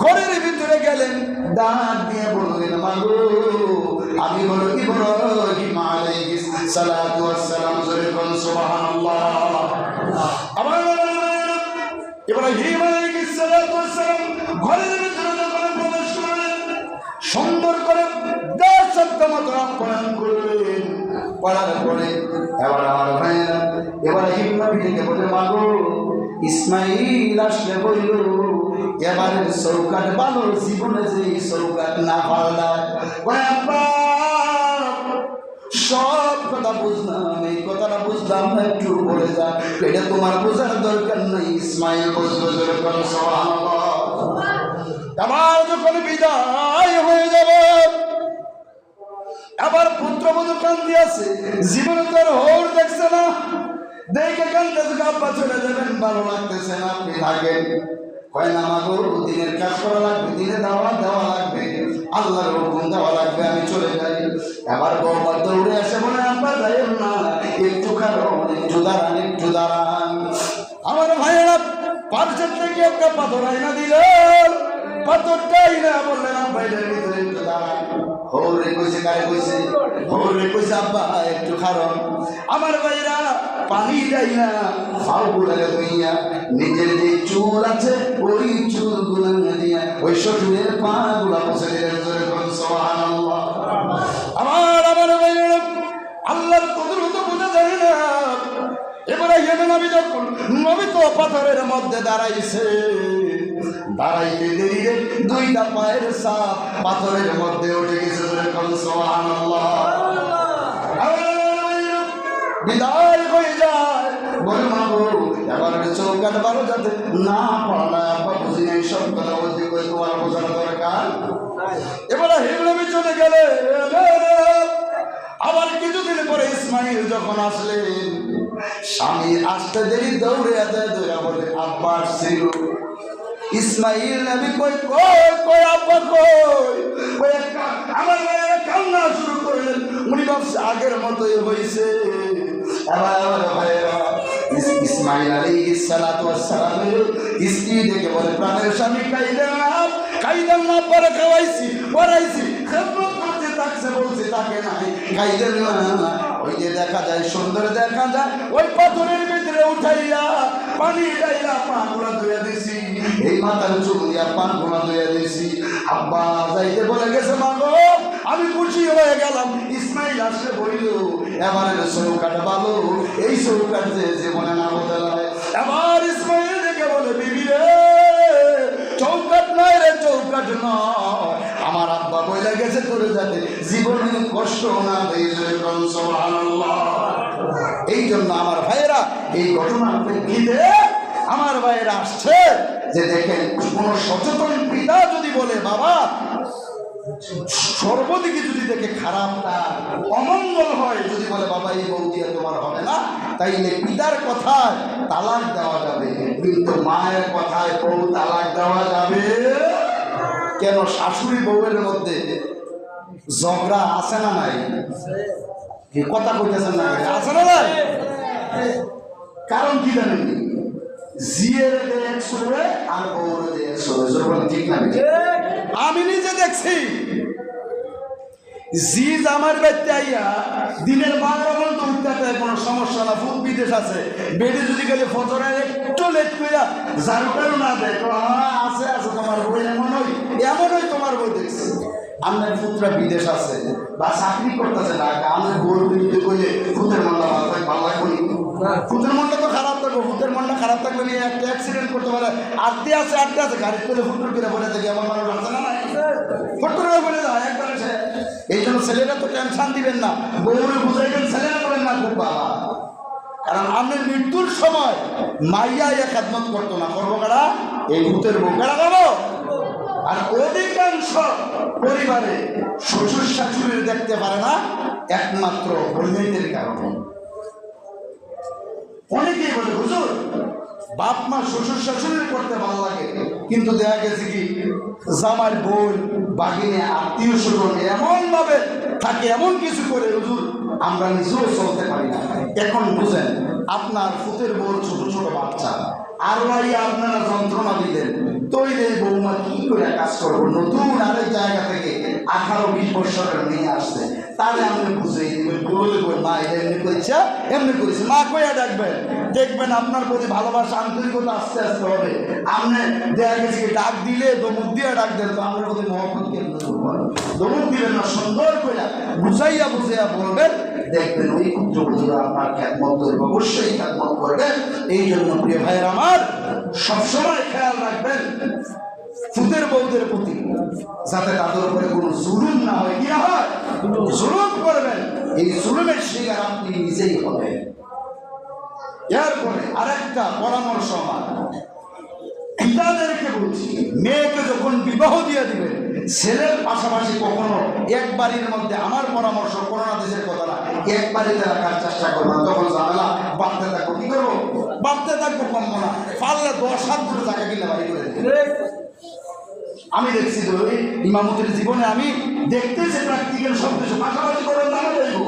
ঘরের ভিতরে গেলেন, ডাক দিয়ে বললেন মাগো আমি হলো ইব্রাহিম আলাইহিস সালাতু ওয়াস সালাম। জোরে বলুন সুবহানাল্লাহ। আবার ইব্রাহিম আলাইহিস সালাতু ওয়াস সালাম ঘরের ভিতরে যখন প্রবেশ করলেন, সুন্দর করে 10 শব্দ মাত্রাম কোরআন করলেন। পড়ার পরে এবার আমার ভাইয়েরা ইব্রাহিম নবীকে বলে মাগো ইসমাইল আসলে বলল এবারের চৌকাট ভালো, জীবনে যে চৌকাট না পাল্লা। সব কথা বুঝলাম, এই কথাটা বুঝলাম না, একটু বলে যা, এটা তোমার বোঝার দরকার নেই, ইসমাইল বুঝবে। আবার যখন বিদায় হয়ে যাবে, আবার পুত্রবধূ কান্দি আছে, জীবনে তো আর হোর দেখছে না, দেখে কান্দাছে, আব্বা চলে যাবেন, ভালো লাগতেছে না, আপনি থাকেন। কয় না মাগো দিনের কাজ করা লাগবে, দিনে দেওয়া লাগবে, আল্লাহর হুকুম দেওয়া লাগবে, আমি চলে যাই। আবার বৌমা দৌড়ে আসে বলে আব্বা যাইও না, একটু কারণ একটু দাঁড়ান, একটু দাঁড়ান। আমার ভাইয়েরা পার্শ্বের থেকে একটা পাথর আইনা দিল, পাথরটাই না বললেন আব্বা এটার ভিতরে একটু দাঁড়ান। হৌরে কইছে, কারে কইছে? হৌরে কইছে আব্বা একটু খারণ। আমার ভাইরা পানি যাই না, ফাউ গুলালে হইয়া নিজের যে চুল আছে ওই চুল গুলা দিয়া ওই শ্বশুরের পা গুলা পৌঁছে দিলেন। জোরে বলুন সুবহানাল্লাহ। আমার ভাইরা আল্লাহর কুদরত বোঝা যায় না। এবারে নবী যখন নবী তো পাথরের মধ্যে দাঁড়াইছে, দাঁড়াইতে দেরিতে 2টা পায়ের ছাপ পাথরের মধ্যে উঠে গেছে। সুবহানাল্লাহ। বিদায় হয়ে যায়, বলে মাগো এবার চৌকাট ভালো যাতে না পড়া বা বুঝি নাই, সব কথা বলতে করে তোমার বোঝানো দরকার। এবারে নবী চলে গেলে, আবার কিছুদিন পরে ইসমাইল যখন আসলেন, স্বামী আসতে দেরি দৌড়ে দৌড়া বলে আব্বা ছিল। ইসমাইল নবী কই কই কই আব্বা কই? আমার কান্না শুরু করলেন। উনি ভাবছে আগের মতোই হয়েছে। আমার ভাইয়েরা ইসমাইল আলাইহিস সালাতু ওয়াস সালামের স্ত্রী দেখে বলে প্রাণের স্বামী কাইদেন না পরে খাওয়াইছি পড়াইছি খেদমত করতে থাকছে, বলছি তাকে নাই কাইদেন না। ওই যে দেখা যায় সুন্দর দেখা যায়, ওই পাথরের ভিতরে উঠাইয়া পানি ডাইলা পা গুলা ধুয়ে দিছি, এই মাথার চুল দিয়া পা গুলা ধুয়ে দিছি। আব্বা যাইতে বলে গেছে মাগো আমি খুশি হয়ে গেলাম। ইসমাইল আসলে বইল এবারে চৌকাট ভালো, চৌকাট যে জীবনে না বদলায়। আবার ইসমাইল দেখে বলে, বিবি রে চৌকাট নয় রে, চৌকাট নয়, আমার আব্বা বইলা গেছে তোরে যাতে জীবনে কষ্ট না দেয়। সুবহানাল্লাহ। এই জন্য আমার ভাইয়েরা, এই ঘটনার প্রেক্ষিতে আমার ভাইয়েরা আসছে যে দেখেন, কোন সচেতন পিতা যদি বলে বাবা সর্বদিকে যদি দেখে খারাপটা অমঙ্গল হয়, যদি বলে বাবা এই বউ দিয়ে তোমার হবে না, তাইলে পিতার কথায় তালাক দেওয়া যাবে, কিন্তু মায়ের কথায় বউ তালাক দেওয়া যাবে কেন? শাশুড়ি বউয়ের মধ্যে ঝগড়া আছে না নাই? কথা কইতেছেন না? আছে না নাই? কারণ কি জানেন? জিয়ের দেখ শুনে আর বউর দেখ শুনে, ঠিক না? আমি নিজে দেখছি, জি আমার বাড়িতে আইয়া দিনের 12 ঘন্টা উঠতে কোনো সমস্যা না, ফুল বিদেশ আছে, বেডে যদি গেলে ফজরে একটু লেট কইরা ঝাড়ুটারও না দেয়, আছে আছে তোমার বই, এমনই তোমার বই দেখছি। আপনার পুত্রা বিদেশ আছে বা চাকরি করতেছে না, আমি বই বিরুদ্ধে কইলে ফুতের মনটা ভালো লাগবে, ফুতের মনটা তো খারাপ থাকবে, ফুতের মনটা খারাপ থাকলে নিয়ে একটা অ্যাক্সিডেন্ট করতে পারে, আটতে আছে গাড়ি করে ফুটুর করে বলে থাকে, এমন মানুষ আছে না? ফুটুর করে বলে যায় একবারে। এই জন্য ছেলেরা তো টেনশন দিবেন না, বউরে বুঝাইবেন, ছেলেরা করেন না খুব বাবা। কারণ আপনার মৃত্যুর সময় মাইয়া ইয়া খেদমত করতো না, করবো কারা? এই ভূতের বউ কারা করবো? আর অধিকাংশ পরিবারে শ্বশুর শাশুড়ি দেখতে পারে না একমাত্র বৈধের কারণে। অনেকেই বলে হুজুর বাপ মা শ্বশুর শাশুড়ির করতে ভালো লাগে, কিন্তু দেখা গেছে কি জামাই বোন বাগিনে আত্মীয় স্বজন এমন ভাবে থাকে, এমন কিছু করে হুজুর আমরা নিজেও চলতে পারি না। এখন বুঝেন, আপনার ফুতের বোন ছোট ছোট বাচ্চা, আর আপনারা যন্ত্রণা দিলেন, তৈরি বৌমা কি করে কাজ করবো? নতুন আরেক জায়গা থেকে 18-20 বছরের মেয়ে আসছে, তাহলে আপনি বুঝেই দিবেন, বলে মা এটা এমনি করেছে এমনি করেছে, মা কইয়া ডাকবেন, দেখবেন আপনার প্রতি ভালোবাসা আন্তরিকতা আস্তে আস্তে হবে। আপনি দেখা গেছে কি ডাক দিলে দমুক দিয়ে ডাক দেন, তো আপনার প্রতি মহব্বত কেন্দ্র দমুক দিবেন না, সুন্দর করে বুঝাইয়া বলবেন, দেখবেন ওই পুত্রবধূরা আপনার খ্যাতমত করবে, অবশ্যই খ্যাতমত করবেন। এই জন্য প্রিয় ভাইয়ের আমার, সবসময় খেয়াল রাখবেন ফুতের বউদের প্রতি, যাতে তাদের উপরে কোনো জুলুম না হয়। কি হয়? জুলুম করবেন, এই জুলুমের শিকার আপনি নিজেই হবেন। এরপরে আরেকটা পরামর্শ আমার পিতাদেরকে বলছি, মেয়েকে যখন বিবাহ দিয়ে দিবেন, ছেলের পাশাপাশি কখনো এক বাড়ির মধ্যে, আমার পরামর্শ করোনা দেশের কথা না, এক বাড়িতে রাখার চেষ্টা করবো না, তখন ঝামেলা বাড়তে থাকবো। কি করবো? বাড়তে থাকবো, কমবো না, পারলে 10 করে টাকা কিনে বাড়ি করে দেবে। আমি দেখছি তো ইমামতির জীবনে, আমি দেখতেছি প্র্যাকটিক্যাল সব কিছু পাশাপাশি করেন, না দেখবো।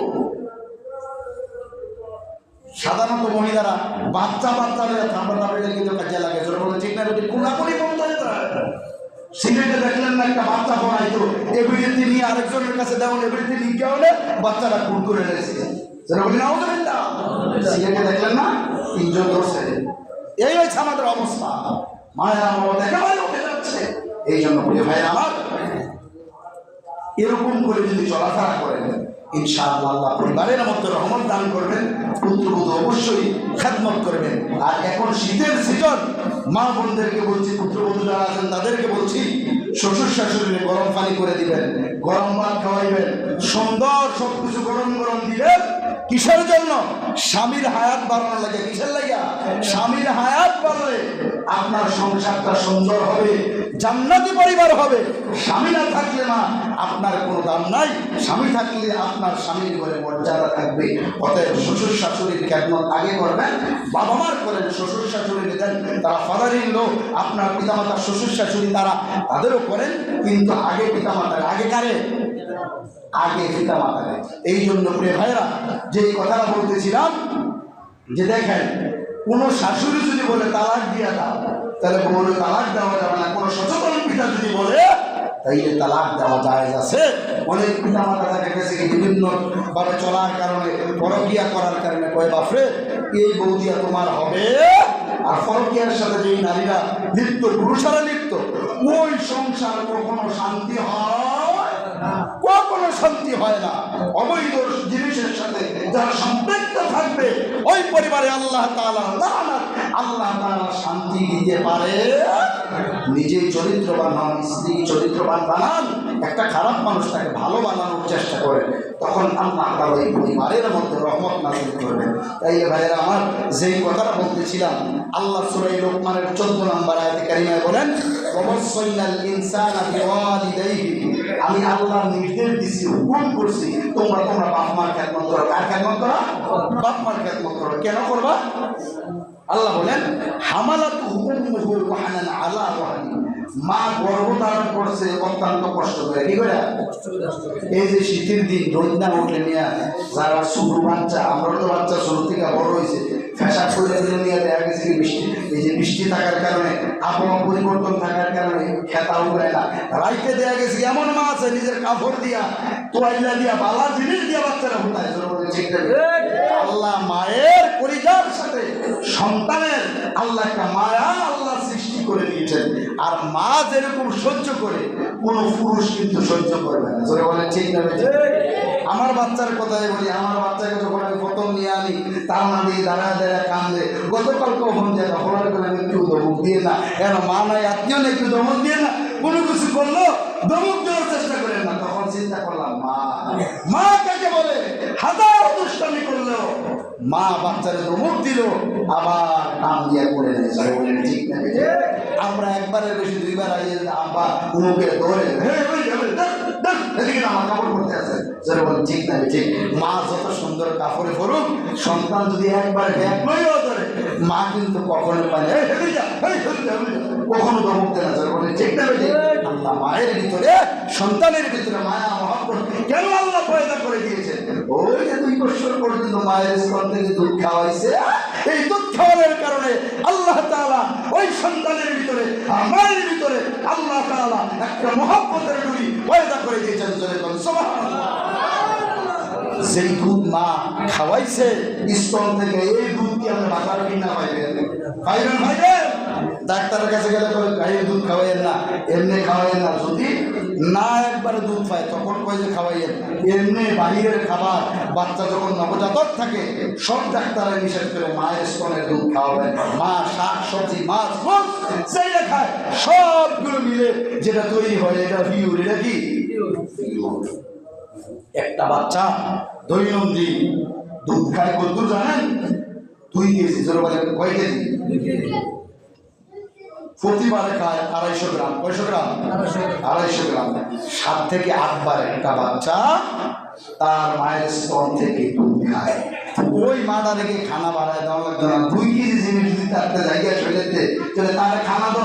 সাধারণত মহিলারা বাচ্চা কিন্তু কাজে লাগে, ঠিক না? কোনাকুনি বলতে সিগারেটে দেখলেন না একটা বাচ্চা পড়াইতো, এবিলিটি নিয়ে আরেকজনের কাছে দেওয়ান, এবিলিটি লিখে হলে বাচ্চারা খুন করে রয়েছে, সিগারেটে দেখলেন না 3 জন ধরছে। এই হচ্ছে আমাদের অবস্থা, মায়ের একেবারে উঠে যাচ্ছে। এই জন্য প্রিয় ভাই আমার, এরকম করে যদি চলাফেরা করেন, ইনশাআল্লাহ আল্লাহ পরিবারের মধ্যে রহমত দান করবেন, পুত্রবধূ অবশ্যই খেদমত করবেন। আর এখন শীতের সিজন, মা বোনদেরকে বলছি, পুত্রবধূ যারা আছেন তাদেরকে বলছি, শ্বশুর শাশুড়িকে গরম পানি করে দিবেন, গরম ভাত খাওয়াইবেন, সুন্দর সবকিছু গরম গরম দিবেন। কিসের জন্য? স্বামীর হায়াত বাড়ানোর লাগে। কিসের লাগে? স্বামীর হায়াত বাড়লে আপনার সংসারটা সুন্দর হবে, জান্নাতি পরিবার হবে। স্বামী না থাকলে মা আপনার কোনো দাম নাই, স্বামী থাকলে আপনার স্বামীর ঘরে মর্যাদা থাকবে। অতএব শ্বশুর শাশুড়ির খেদমত আগে করবেন, বাবা মার করেন, শ্বশুর শাশুড়ির দেন, তারা ফাদার ইন ল, আপনার পিতামাতার শ্বশুর শাশুড়ি তারা তাদেরও করেন, কিন্তু আগে পিতামাতার, আগে কারে? আগে পিতামাতারে। এই জন্য প্রিয় ভাইরা, যে কথাটা বলতেছিলাম, যে দেখেন কোনো শাশুড়ি যদি বলে তালাক দিয়ে দাও, তাহলে বলে তালাক দেওয়া যাবে না। কোনো সচেতন পিতা যদি বলে তাইলে তালাক দেওয়া জায়েজ আছে। অনেক পিতা মাতা দেখা গেছে কি বিভিন্ন ভাবে চলার কারণে, পরকিয়া করার কারণে কয় বাপরে এই বৌদিয়া তোমার হবে। আর পরকিয়ার সাথে যেই নারীরা লিপ্ত, পুরুষেরা লিপ্ত, ওই সংসার কখনো শান্তি হয়? কোনো শান্তি হয় না। অবৈধ জিনিসের সাথে যারা সম্পৃক্ত থাকবে ওই পরিবারে আল্লাহ তাআলা লানত, আল্লাহ তাআলা শান্তি দিতে পারে। নিজেই চরিত্রবান হন, স্ত্রী চরিত্রবান বানান, একটা খারাপ মানুষ তাকে ভালো বানানোর চেষ্টা করে, তখন আল্লাহ তাআলা ওই পরিবারের মধ্যে রহমত নাযিল করবেন। তাই ভাইয়েরা আমার, যেই কথাটা বলতেছিলাম, আল্লাহ সূরা লোকমানের 14 নম্বর আয়াতে কারিমায় বলেন, ওয়াসাইনাল ইনসানা বিওয়ালিদাইহি, আমি আল্লাহ নির্দেশ দিছি, হুকুম করছি, তোমরা বাপ মার খেদমত করো। কার খেদমত করো? বাপ মার খেদমত করো। কেন করবা? আল্লাহ বলেন, হামালাতহু উম্মুহু ওয়াহানান আলা ওয়াহানি, মা গর্ভধারণ করছে অত্যন্ত কষ্ট করে। কি করে? এই যে শীতের দিন রোদ না উঠলে নিয়ে যারা ছোট বাচ্চা, আমরা তো বাচ্চা ছোট থেকে বড় হয়েছে, ফ্যাশন করে দিলে নিয়ে দেখা গেছে কি বৃষ্টি, এই যে বৃষ্টি থাকার কারণে, আবহাওয়া পরিবর্তন থাকার কারণে খেতা উঠে না, রাইতে দেয়া গেছে এমন মা আছে নিজের কাপড় দিয়া, তোয়াইলা দিয়া, বালা জিনিস দিয়া বাচ্চারা ফুটায়। আল্লাহ মায়ের পরিজার সাথে সন্তানের আল্লাহ একটা মায়া আল্লাহ সৃষ্টি করে দিয়েছেন। আর মা যেরকম সহ্য করে, কোনো পুরুষ কিন্তু সহ্য করবে না। জোরে বলে ঠিক না? আমার বাচ্চার কথাই বলি, আমার বাচ্চাকে যখন আমি প্রথম নিয়ে আনি, তার না দিয়ে দাঁড়া দাঁড়া কান্দে। গতকাল কখন যায় হলার করে আমি একটু দমক দিয়ে না, এর মা নাই আত্মীয় নেই, একটু দমক দিয়ে না, কোনো কিছু করলো দমক দেওয়ার চেষ্টা করেন না। তখন চিন্তা করলাম, মা কাকে বলে? হাজার দুষ্টামি করলেও মা বাচ্চারে দমক দিল, আবার কান দিয়া করে নেয়। সবাই বলেন ঠিক না? আমরা একবারের বেশি দুইবার আইয়ে আব্বা উনুকে ধরে আমার কাপড় পরতে আছে। সবাই বলেন ঠিক না? ঠিক। মা যত সুন্দর কাপড়ে পরুক, সন্তান যদি একবার ব্যাগ লইও ধরে, মা কিন্তু কখনো পায় না, কখনো দমক দেয় না। সবাই বলেন ঠিক না? আল্লাহ মায়ের ভিতরে, সন্তানের ভিতরে মায়া মহব্বত কেন আল্লাহ পয়দা করে দিয়েছে? ওই যে 2 বছর পর্যন্ত মায়ের স্তন থেকে দুধ খাওয়াইছে, এই দুধ খাওয়ানোর কারণে আল্লাহ তাআলা ওই সন্তানের ভিতরে, মায়ের ভিতরে আল্লাহ তাআলা একটা মহব্বতের নূর পয়দা করে দিয়েছেন। সুবহানাল্লাহ। যেই দুধ মা খাওয়াইছে স্তন থেকে, এই দুধ কি আমরা বাজার কিনা পাইবেন? পাইবেন? ডাক্তারের কাছে গেলে গাইয়ের দুধ খাওয়াইয়েন না, এমনি খাওয়াইয়েন না। যদি না একবারে দুধ পায় তখন কয় যে খাওয়াইয়েন। এমনি বাহিরের খাবার বাচ্চা যখন নবজাতক থাকে, সব ডাক্তারে নিষেধ করে মায়ের স্তনের দুধ খাওয়াবেন। মা শাক সবজি মাছ সেইটা খায়, সবগুলো মিলে যেটা তৈরি হয় এটা পিওর। এটা কি? একটা বাচ্চা দৈনন্দিন দুধ খায় কত জানেন? 2 কেজি। জোরে বলেন কয় কেজি? প্রতিবারে খায় 250 গ্রাম। কয়শো গ্রাম? 250 গ্রাম। 7 থেকে 8 বার একটা বাচ্চা তার মায়ের স্তন থেকে দুধ খায়। ওই মাটা রেখে খানা বাড়ায় দেওয়া লাগতো না। 2 কেজি জিনিস যদি তারতে জায়গায় শরীরেতে, তাহলে তার খানা তো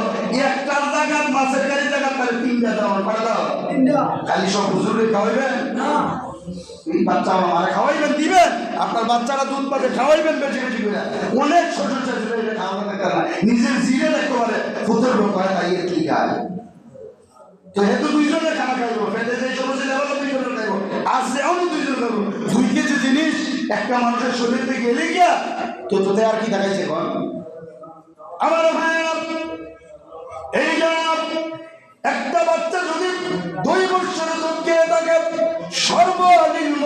একটার জায়গা, মাছের গাড়ির জায়গা তাহলে 3টা দেওয়ার পারে দাও। খালি সব হুজুরে খাওয়াইবেন না, এই বাচ্চা আমার খাওয়াইবেন, দিবেন। আপনার বাচ্চারা দুধ পাবে, খাওয়াইবেন বেশি বেশি করে। অনেক ছোট ছোট খাওয়ানো দরকার না, নিজের জিরে দেখতে পারে ফুতের রোগ হয় তাই কি খায়। তো হেতু 2 জনে খানা খাইবো, ফেলে যে ছোট ছেলে হলো 2 জনে খাইবো, আজ যেমন 2 জন খাবো। 2 কেজি জিনিস একটা মানুষের শরীর থেকে গেলে গিয়া তো তোতে আর কি দেখাইছে এখন? আমার ভাই, এই যে একটা বাচ্চা যদি 2 বছরের দুধ খেয়ে থাকে, সর্বনিম্ন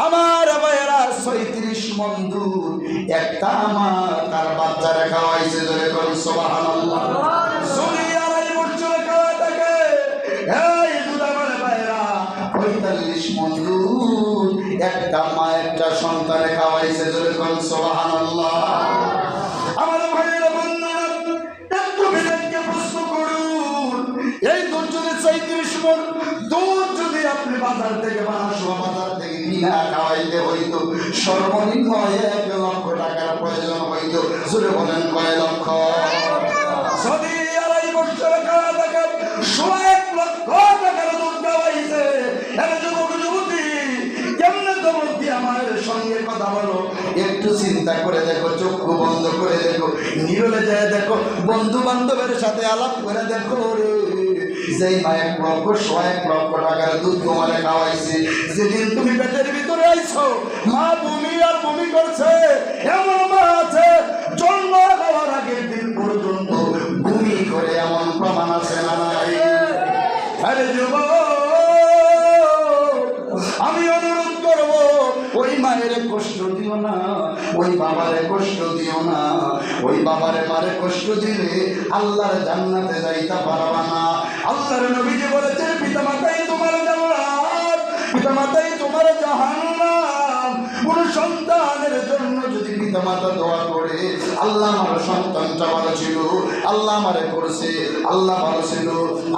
আমার ভাইয়েরা 36 মণ দুধ একটা আমার তার বাচ্চারা খাওয়াইছে। ধরে বলি সুবহানাল্লাহ। যদি 2.5 বছরে খাওয়া থাকে, এই দুধ আমার ভাইয়েরা 45 মণ দুধ একটা মা একটা সন্তানে খাওয়াইছে। ধরে বলি সুবহানাল্লাহ। আমার ভাইয়েরা বন্ধুরা, একটু বিবেককে প্রশ্ন করুন, এই দুধ যদি 36 মণ দুধ যদি আপনি বাজার থেকে বাজার থেকে কিনা খাওয়াইতে হইতো, সর্বনিম্ন 1 লক্ষ টাকার প্রয়োজন হইতো। জোরে বলেন কয় লক্ষ? যদি 2.5 বছর খাওয়া থাকে, 1 লক্ষ টাকার দুধ খাওয়াইছে। যুবক যুবতী, কেমনে দমক দিয়ে আমার সঙ্গে কথা বলো, একটু চিন্তা করে দেখো, চক্ষু বন্ধ করে দেখো, নীরবে যায় দেখো, বন্ধু বান্ধবের সাথে আলাপ করে দেখো রে। যেই মা 1 লক্ষ 1 লক্ষ টাকার দুধ তোমারে খাওয়াইছে, যেদিন তুমি পেটের ভিতরে আইছো মা বমি আর বমি করছে, এমন মা আছে জন্ম হওয়ার আগের দিন পর্যন্ত বমি করে, এমন প্রমাণ আছে না নাই? আরে যুবক, ওই বাবারে কষ্ট দিও না। ওই বাবারে মারে কষ্ট দিলে আল্লাহর জান্নাতে যাইতে পারবা না। আল্লাহর নবী যে বলেছেন পিতামাতাই তোমার জান্নাত, পিতামাতাই তোমার জাহান্নাম। কোন সন্তানের জন্য যদি পিতামাতা দোয়া করে আল্লাহ আমার সন্তানটা ভালো ছিল, আল্লাহ আমারে করছে, আল্লাহ ভালো ছিল,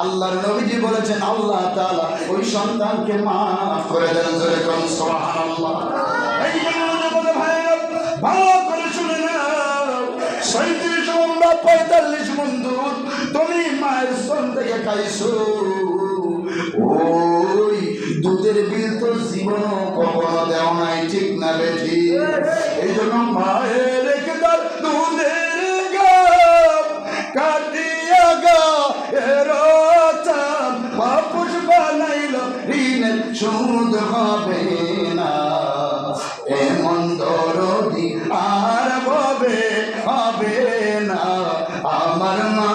আল্লাহর নবীজি বলেছেন আল্লাহ তাআলা ওই সন্তানকে মাফ করে দেন। জোরে কোন সুবহানাল্লাহ। এই জন্য বলে ভাইরা ভালো করে শুনে নাও, 37 বা 45 মণ দুধ তুমি মায়ের স্তন থেকে খাইছো, ওই দুধের বিল তো জীবনও কখনো দেও নাই, ঠিক না বেঠি? এই জন্য মায়ের একদার দুধের গাব কাটিয়া গা এরো চাঁদ বাপুস বানাইল ঋণের সুদ হবে না। এমন দরদি আর হবে হবে না আমার মা,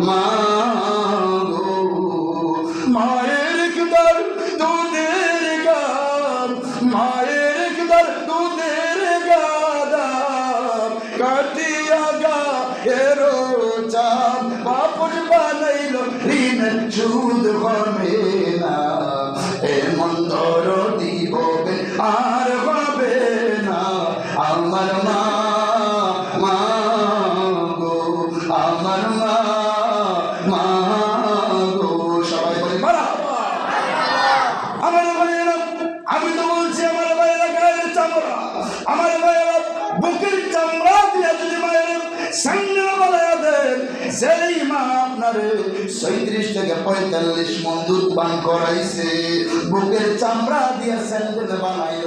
মা গো। মায়ের একদার দুধের গাব, মায়ের একদার দুধের গাদাব কাটিয়া গা এরো চাপ বাপুস বানাইল ঋণের সুদ হবে না। এমন দরদি হবে আর হবে না আমার মা, মা গো, আমার মা, মা গো। সবাই বলে মারহাবা। আমার ভাইয়েরা, আমি তো বলছি আমার ভাইয়েরা গায়ের চামড়া, আমার ভাইয়েরা বুকের চামড়া দিয়ে যদি মায়ের সামনে বলাইয়া দেন, সেই মা আপনারে 37 থেকে 45 মণ দুধ পান করাইছে, বুকের চামড়া দিয়ে স্যান্ডেল বানাইল,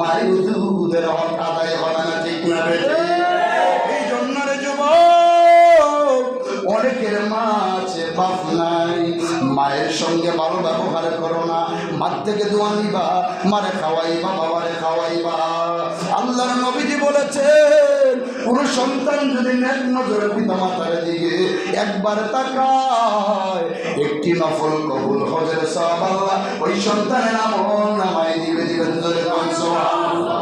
মায়ের দুধের হক আদায় হবে না, ঠিক না বেটে? এই জন্য রে যুবক, অনেকের মা আছে বাপ নাই, মায়ের সঙ্গে ভালো ব্যবহার করো না। মার থেকে দোয়া নিবা, মারে খাওয়াইবা, বাবারে খাওয়াইবা। আল্লাহর নবীজি বলেছেন কোন সন্তান যদি নেক নজরে পিতামাতার দিকে একবার তাকায়, একটি নফল কবুল হজের সওয়াব আল্লাহ ওই সন্তানের আমল নামায় দিবে। দিবেন জোরে কোন সুবহানাল্লাহ।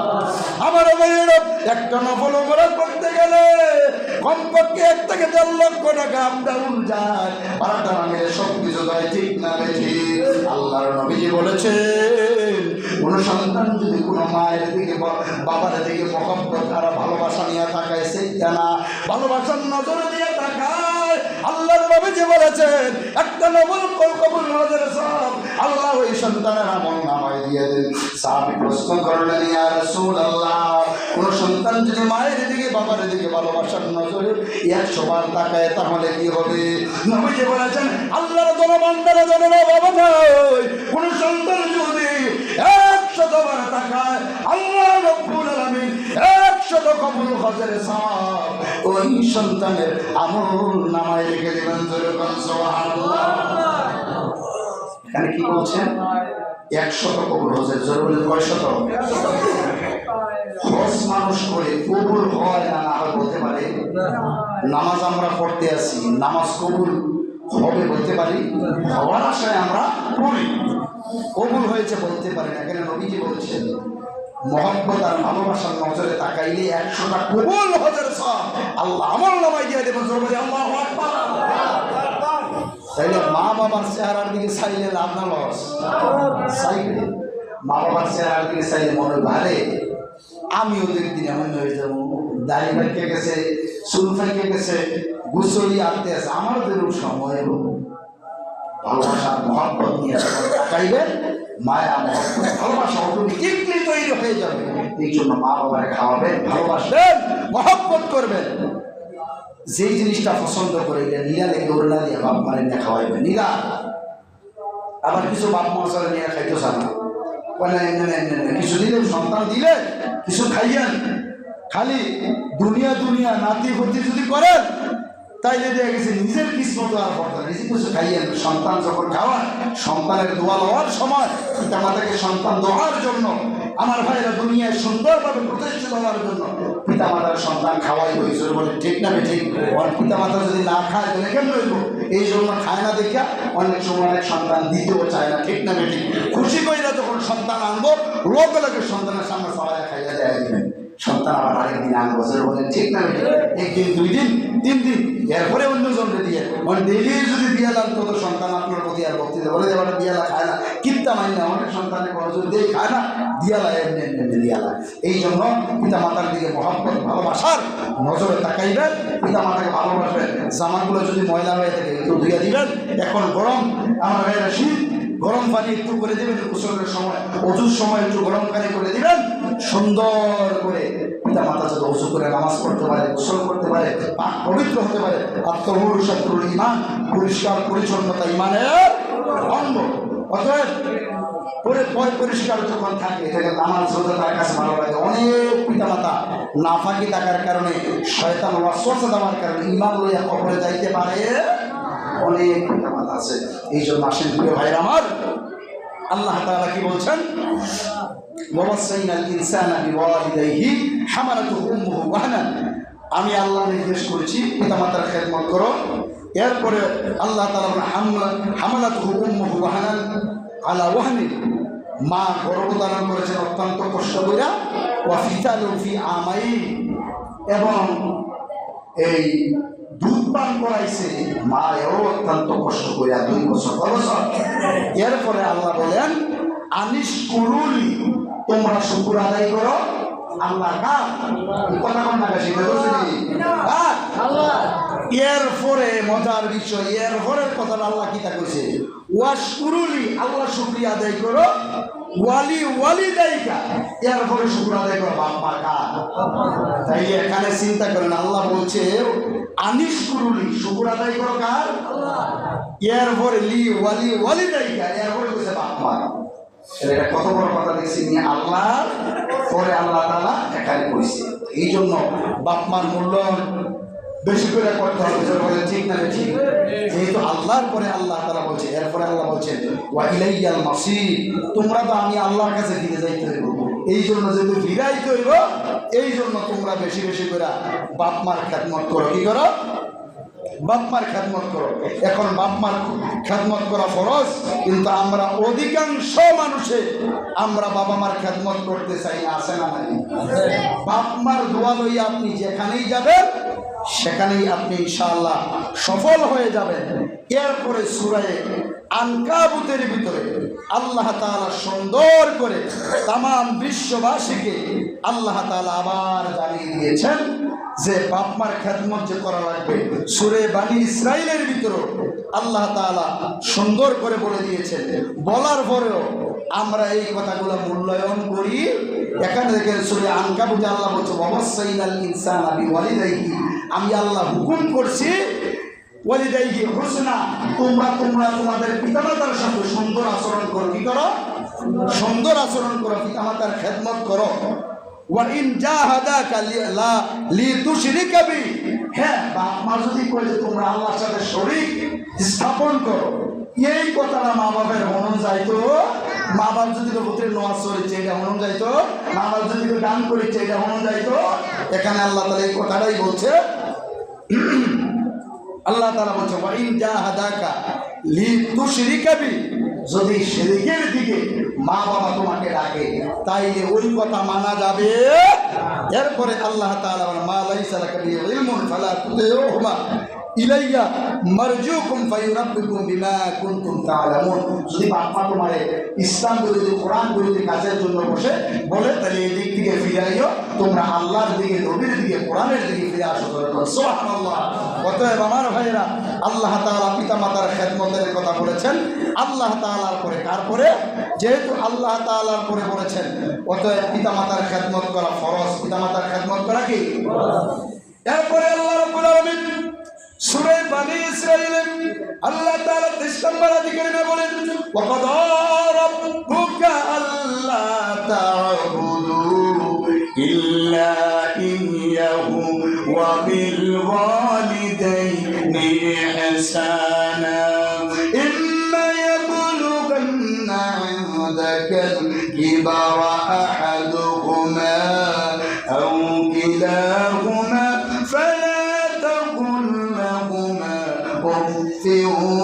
আমার ভাইয়েরা, একটা নফল ওমরা করতে গেলে কমপক্ষে 1 থেকে 1.5 লক্ষ টাকা আপ ডাউন যায়, পারাটা নামে সব কিছু যায়, ঠিক না বেঠি? আল্লাহর নবীজি বলেছেন কোন সন্তান যদি কোনো মায়ের দিকে বাবার দিকে মহব্বত আর ভালোবাসা নিয়ে তাকায়, সেইটা না ভালোবাসার নজর দিয়ে তাকায়, আল্লাহর নবীজি বলেছেন একটা নফল কবুল হজের সওয়াব আল্লাহ ওই সন্তানের আমল নামায় দিয়ে দেন। সাহাবী প্রশ্ন করলেন, ইয়া রাসূলুল্লাহ, কোন সন্তান যদি মায়ের দিকে বাবার দিকে ভালোবাসার নজরে 100 বার তাকায় তাহলে কি হবে? নবীজি বলেছেন আল্লাহর কোন বান্দার জন্য বাবা নাই, কোন সন্তান যদি 100 বার তাকায় আল্লাহ রব্বুল আলামিন 100 কবুল হজের সওয়াব ওই সন্তানের আমল নামায় লিখে দিবেন। জোরে কোন সুবহানাল্লাহ। এখানে কি বলছেন? 100 কবুল হজের। জোরে বলে কয় শত? হজ মানুষ করে কবুল হয় না না হয় বলতে পারে? নামাজ আমরা পড়তে আসি, নামাজ কবুল হবে বলতে পারি? হওয়ার আশায় আমরা পড়ি, কবুল হয়েছে বলতে পারি না। কেন? নবীজি বলছেন মহব্বত আর ভালোবাসার নজরে তাকাইলে 100টা কবুল হজের সওয়াব আল্লাহ আমল নামায় দিয়ে দেবেন। আল্লাহু আকবার। তাইলে মা বাবার চেহারার দিকে চাইলে লাভ না লস? চাইলে মা বাবার চেহারার দিকে চাইলে মনে ভারে আমি ওদের দিন এমন হয়ে যাবো, দাড়ি ফাঁকে গেছে, চুল ফাঁকে গেছে, গুছলি আনতে আছে, আমাদেরও সময় ভালোবাসা মহব্বত নিয়ে তাকাইবেন, মায়া মহব্বত ভালোবাসা অটোমেটিকলি তৈরি হয়ে যাবে। এই জন্য মা বাবারে খাওয়াবেন, ভালোবাসবেন, মহব্বত করবেন। যেই জিনিসটা পছন্দ করে নিরা লেগে ওরলা দিয়ে বাপ মারে নিয়ে খাওয়াইবেন, নিরা। আবার কিছু বাপ মশারা নিয়ে খাইতে চান না, কিছু দিলে সন্তান দিলে কিছু খাইয়েন, খালি দুনিয়া দুনিয়া নাতি ভর্তি যদি করেন তাইলে দেখা গেছে নিজের কিসমত আর পড়তে নিজে কিছু খাইয়েন। সন্তান যখন খাওয়ান, সন্তানের দোয়া লওয়ার সময় পিতামাতাকে সন্তান দোয়ার জন্য, আমার ভাইরা দুনিয়ায় সুন্দরভাবে প্রতিষ্ঠিত হওয়ার জন্য পিতামাতার সন্তান খাওয়াই হয়েছে বলে, ঠিক না ঠিক? পিতামাতা যদি না খায় তাহলে কেন রইব? এই জন্য খায় না দেখা অনেক সময় অনেক সন্তান দিতেও চায় না, ঠিক না ঠিক? খুশি কইরা যখন সন্তান আনবো, লোক লাগে সন্তানের সামনে সবাই খাইয়া দেয় দিবেন। সন্তান আবার আরেকদিন আনবো, বলেন ঠিক না? একদিন, 2 দিন, 3 দিন, এরপরে অন্যজনকে দিয়ে মানে ডেইলি যদি দিয়ে লান তো সন্তান আপনার প্রতি আর বক্তৃতা বলে এবার দিয়ালা খায় না, কিত্তা মানি না, অনেক সন্তানের কোনো যদি দিয়ে খায় না, দিয়ালা এমনি এমনি দিয়ালা। এই জন্য পিতা মাতার দিকে মহব্বত ভালোবাসার নজরে তাকাইবেন, পিতা মাতাকে ভালোবাসবেন। জামাগুলো যদি ময়লা হয়ে থাকে একটু ধুইয়া দিবেন। এখন গরম, আমার ভাইয়েরা শীত, গরম পানি একটু করে দেবেন, গোসলের সময় অজুর সময় একটু গরম পানি করে দিবেন, সুন্দর করে পিতা মাতা যাতে অজু করে নামাজ পড়তে পারে, গোসল করতে পারে, পাক পবিত্র হতে পারে। আত্মহুর শত্রুল ইমান, পরিষ্কার পরিচ্ছন্নতা ইমানের অঙ্গ। অতএব পরিষ্কার যখন থাকে এটাকে নামাজ রোজা তার কাছে ভালো লাগে। অনেক পিতা মাতা নাফাকি থাকার কারণে, শয়তান ওয়াসওয়াসা দেওয়ার কারণে ইমান লইয়া কবরে যাইতে পারে, অনেক পিতা মাতা আছে। এই জন্য আসেন প্রিয় ভাইরা আমার, আল্লাহ তাআলা কি বলছেন? ওয়াসাইনাল ইনসানা বিওয়ালিদাইহি হামালাতুহু উম্মুহু ওয়াহনান। আমি আল্লাহ নির্দেশ করেছি পিতামাতার খেদমত করো। এরপরে আল্লাহ তাআলা বলেন হামালাতুহু উম্মুহু ওয়াহনান আলা ওয়াহনিন, মা গর্ভধারণ করেছেন অত্যন্ত কষ্ট কইরা, ওয়া ফিসালুহু ফি আমাইন, এবং এই দুধ পান করাইছে মা এও অত্যন্ত কষ্ট করিয়া 2 বছর। এরপরে আল্লাহ বলেন আনিশ কুরুলি, তোমরা শুকর আদায় করো। আল্লাহ কার কথা কোন না শিখে বলছেন আল্লাহ। এরপরে মজার বিষয়, এরপরের কথা আল্লাহ কি তা কইছে? ওয়াশকুরুলি, আল্লাহ শুকরিয়া আদায় করো। ওয়ালি ওয়ালিদাইকা, এরপরে শুকর আদায় করো বাপ মা কার। তাই এখানে চিন্তা করেন, আল্লাহ বলছে আনিশ কুরুলি, শুকর আদায় করো কার? আল্লাহ। এরপরে লি ওয়ালি ওয়ালিদাইকা, এরপরে কইছে বাপ মা। এটা কত বড় কথা দেখছি নিয়ে আল্লাহ পরে আল্লাহ তাআলা এখানে কইছে। এই জন্য বাপ মার মূল্যায়ন বেশি করে করতে হবে। বলে ঠিক না? ঠিক। যেহেতু আল্লাহর পরে আল্লাহ তাআলা বলছে, এরপরে আল্লাহ বলছেন ওয়া ইলাইয়াল মাসির, তোমরা তো আমি আল্লাহর কাছে ফিরে যাইতে হইব। এই জন্য যেহেতু ফিরাইতে হইব, এই জন্য তোমরা বেশি বেশি করে বাপ মার খেদমত করো। কি করো? বাপ মার খেদমত করো। এখন বাপ মার খেদমত করা ফরজ, কিন্তু আমরা অধিকাংশ মানুষে আমরা বাবা মার খেদমত করতে চাই না, আছে না নাই? বাপ মার দোয়া লইয়া আপনি যেখানেই যাবেন সেখানেই আপনি ইনশাআল্লাহ সফল হয়ে যাবেন। এরপরে সূরা আনকাবুতের ভিতরে আল্লাহ তাআলা সুন্দর করে তাম বিশ্ববাসীকে আল্লাহ তাআলা আবার জানিয়ে দিয়েছেন যে বাপ মার খেদমত যে করা লাগবে। সূরা বানী ইসরাইলের ভিতরে আল্লাহ তাআলা সুন্দর করে বলে দিয়েছেন। বলার পরেও আমরা এই কথাগুলো মূল্যায়ন করি। এখানে দেখেন সূরা আনকাবুতে আল্লাহ বলছে ওয়াসাইনাল ইনসানা বিওয়ালিদাইহি, আমি আল্লাহ হুকুম করছি ওয়ালিদাইহি হুসনা, তোমরা তোমাদের পিতামাতার সাথে সুন্দর আচরণ করো। কি করো? সুন্দর আচরণ করো, পিতামাতার খেদমত করো। ওয়া ইন জাহাদাকা লিতুশরিকা বি, হ্যাঁ বাপ মা যদি কয় যে তোমরা আল্লাহর সাথে শরীক স্থাপন করো, এই কথাটা মা বাবার মনন যাইতো। মা বাপ যদি পুত্রের নামাজ পড়েছে এটা মনন যাইতো, মা বাপ যদি গান করেছে এটা মনন যাইতো। এখানে আল্লাহ তাআলা এই কথাটাই বলছে। আল্লাহ তাআলা বলছে ওয়া ইন জাহাদাকা লিতুশরিকা বি, যদি শিরকের দিকে মা বাবা তোমাকে ডাকে তাইলে ওই কথা মানা যাবে। এরপরে আল্লাহ তাআলা বলেন মা লাইসা লাকা বিহি ইলমুন ফালা তুতিউহুমা ইলাইয়া মারজুকুম ফায়ুরাব্বিকুম বিমা কুনতুম তা'লামুন। যদি বাপ মা তোমারে ইসলাম বিরোধী কোরআন বিরোধী কাজের জন্য বসে বলে তাহলে এই দিক থেকে ফিরাইও, তোমরা আল্লাহর দিকে, নবীর দিকে, কোরআনের দিকে ফিরে আসো। সুবহানাল্লাহ। অতএব আমার ভাইরা, আল্লাহ তাআলা পিতা মাতার খেদমতের কথা বলেছেন। আল্লাহ তাআলার পরে কার পরে? যেহেতু আল্লাহ তাআলার পরে বলেছেন, অতএব পিতা মাতার খেদমত করা ফরজ। পিতা মাতার খেদমত করা কি? এরপরে আল্লাহ রাব্বুল আলামিন সূরা বানী ইসরাঈলে আল্লাহ তাআলা ৩০ নম্বর আয়াতে কারিমে বলেন ওয়া কাদা রাব্বুকা আল্লা তা'বুদু ইল্লা ইয়্যাহু ওয়া বিল ওয়ালিদাইনি ইহসানা ইম্মা ইয়াবলুগান্না 'ইনদাকাল কিবারা আহাদুহুমা আও কিলাহুমা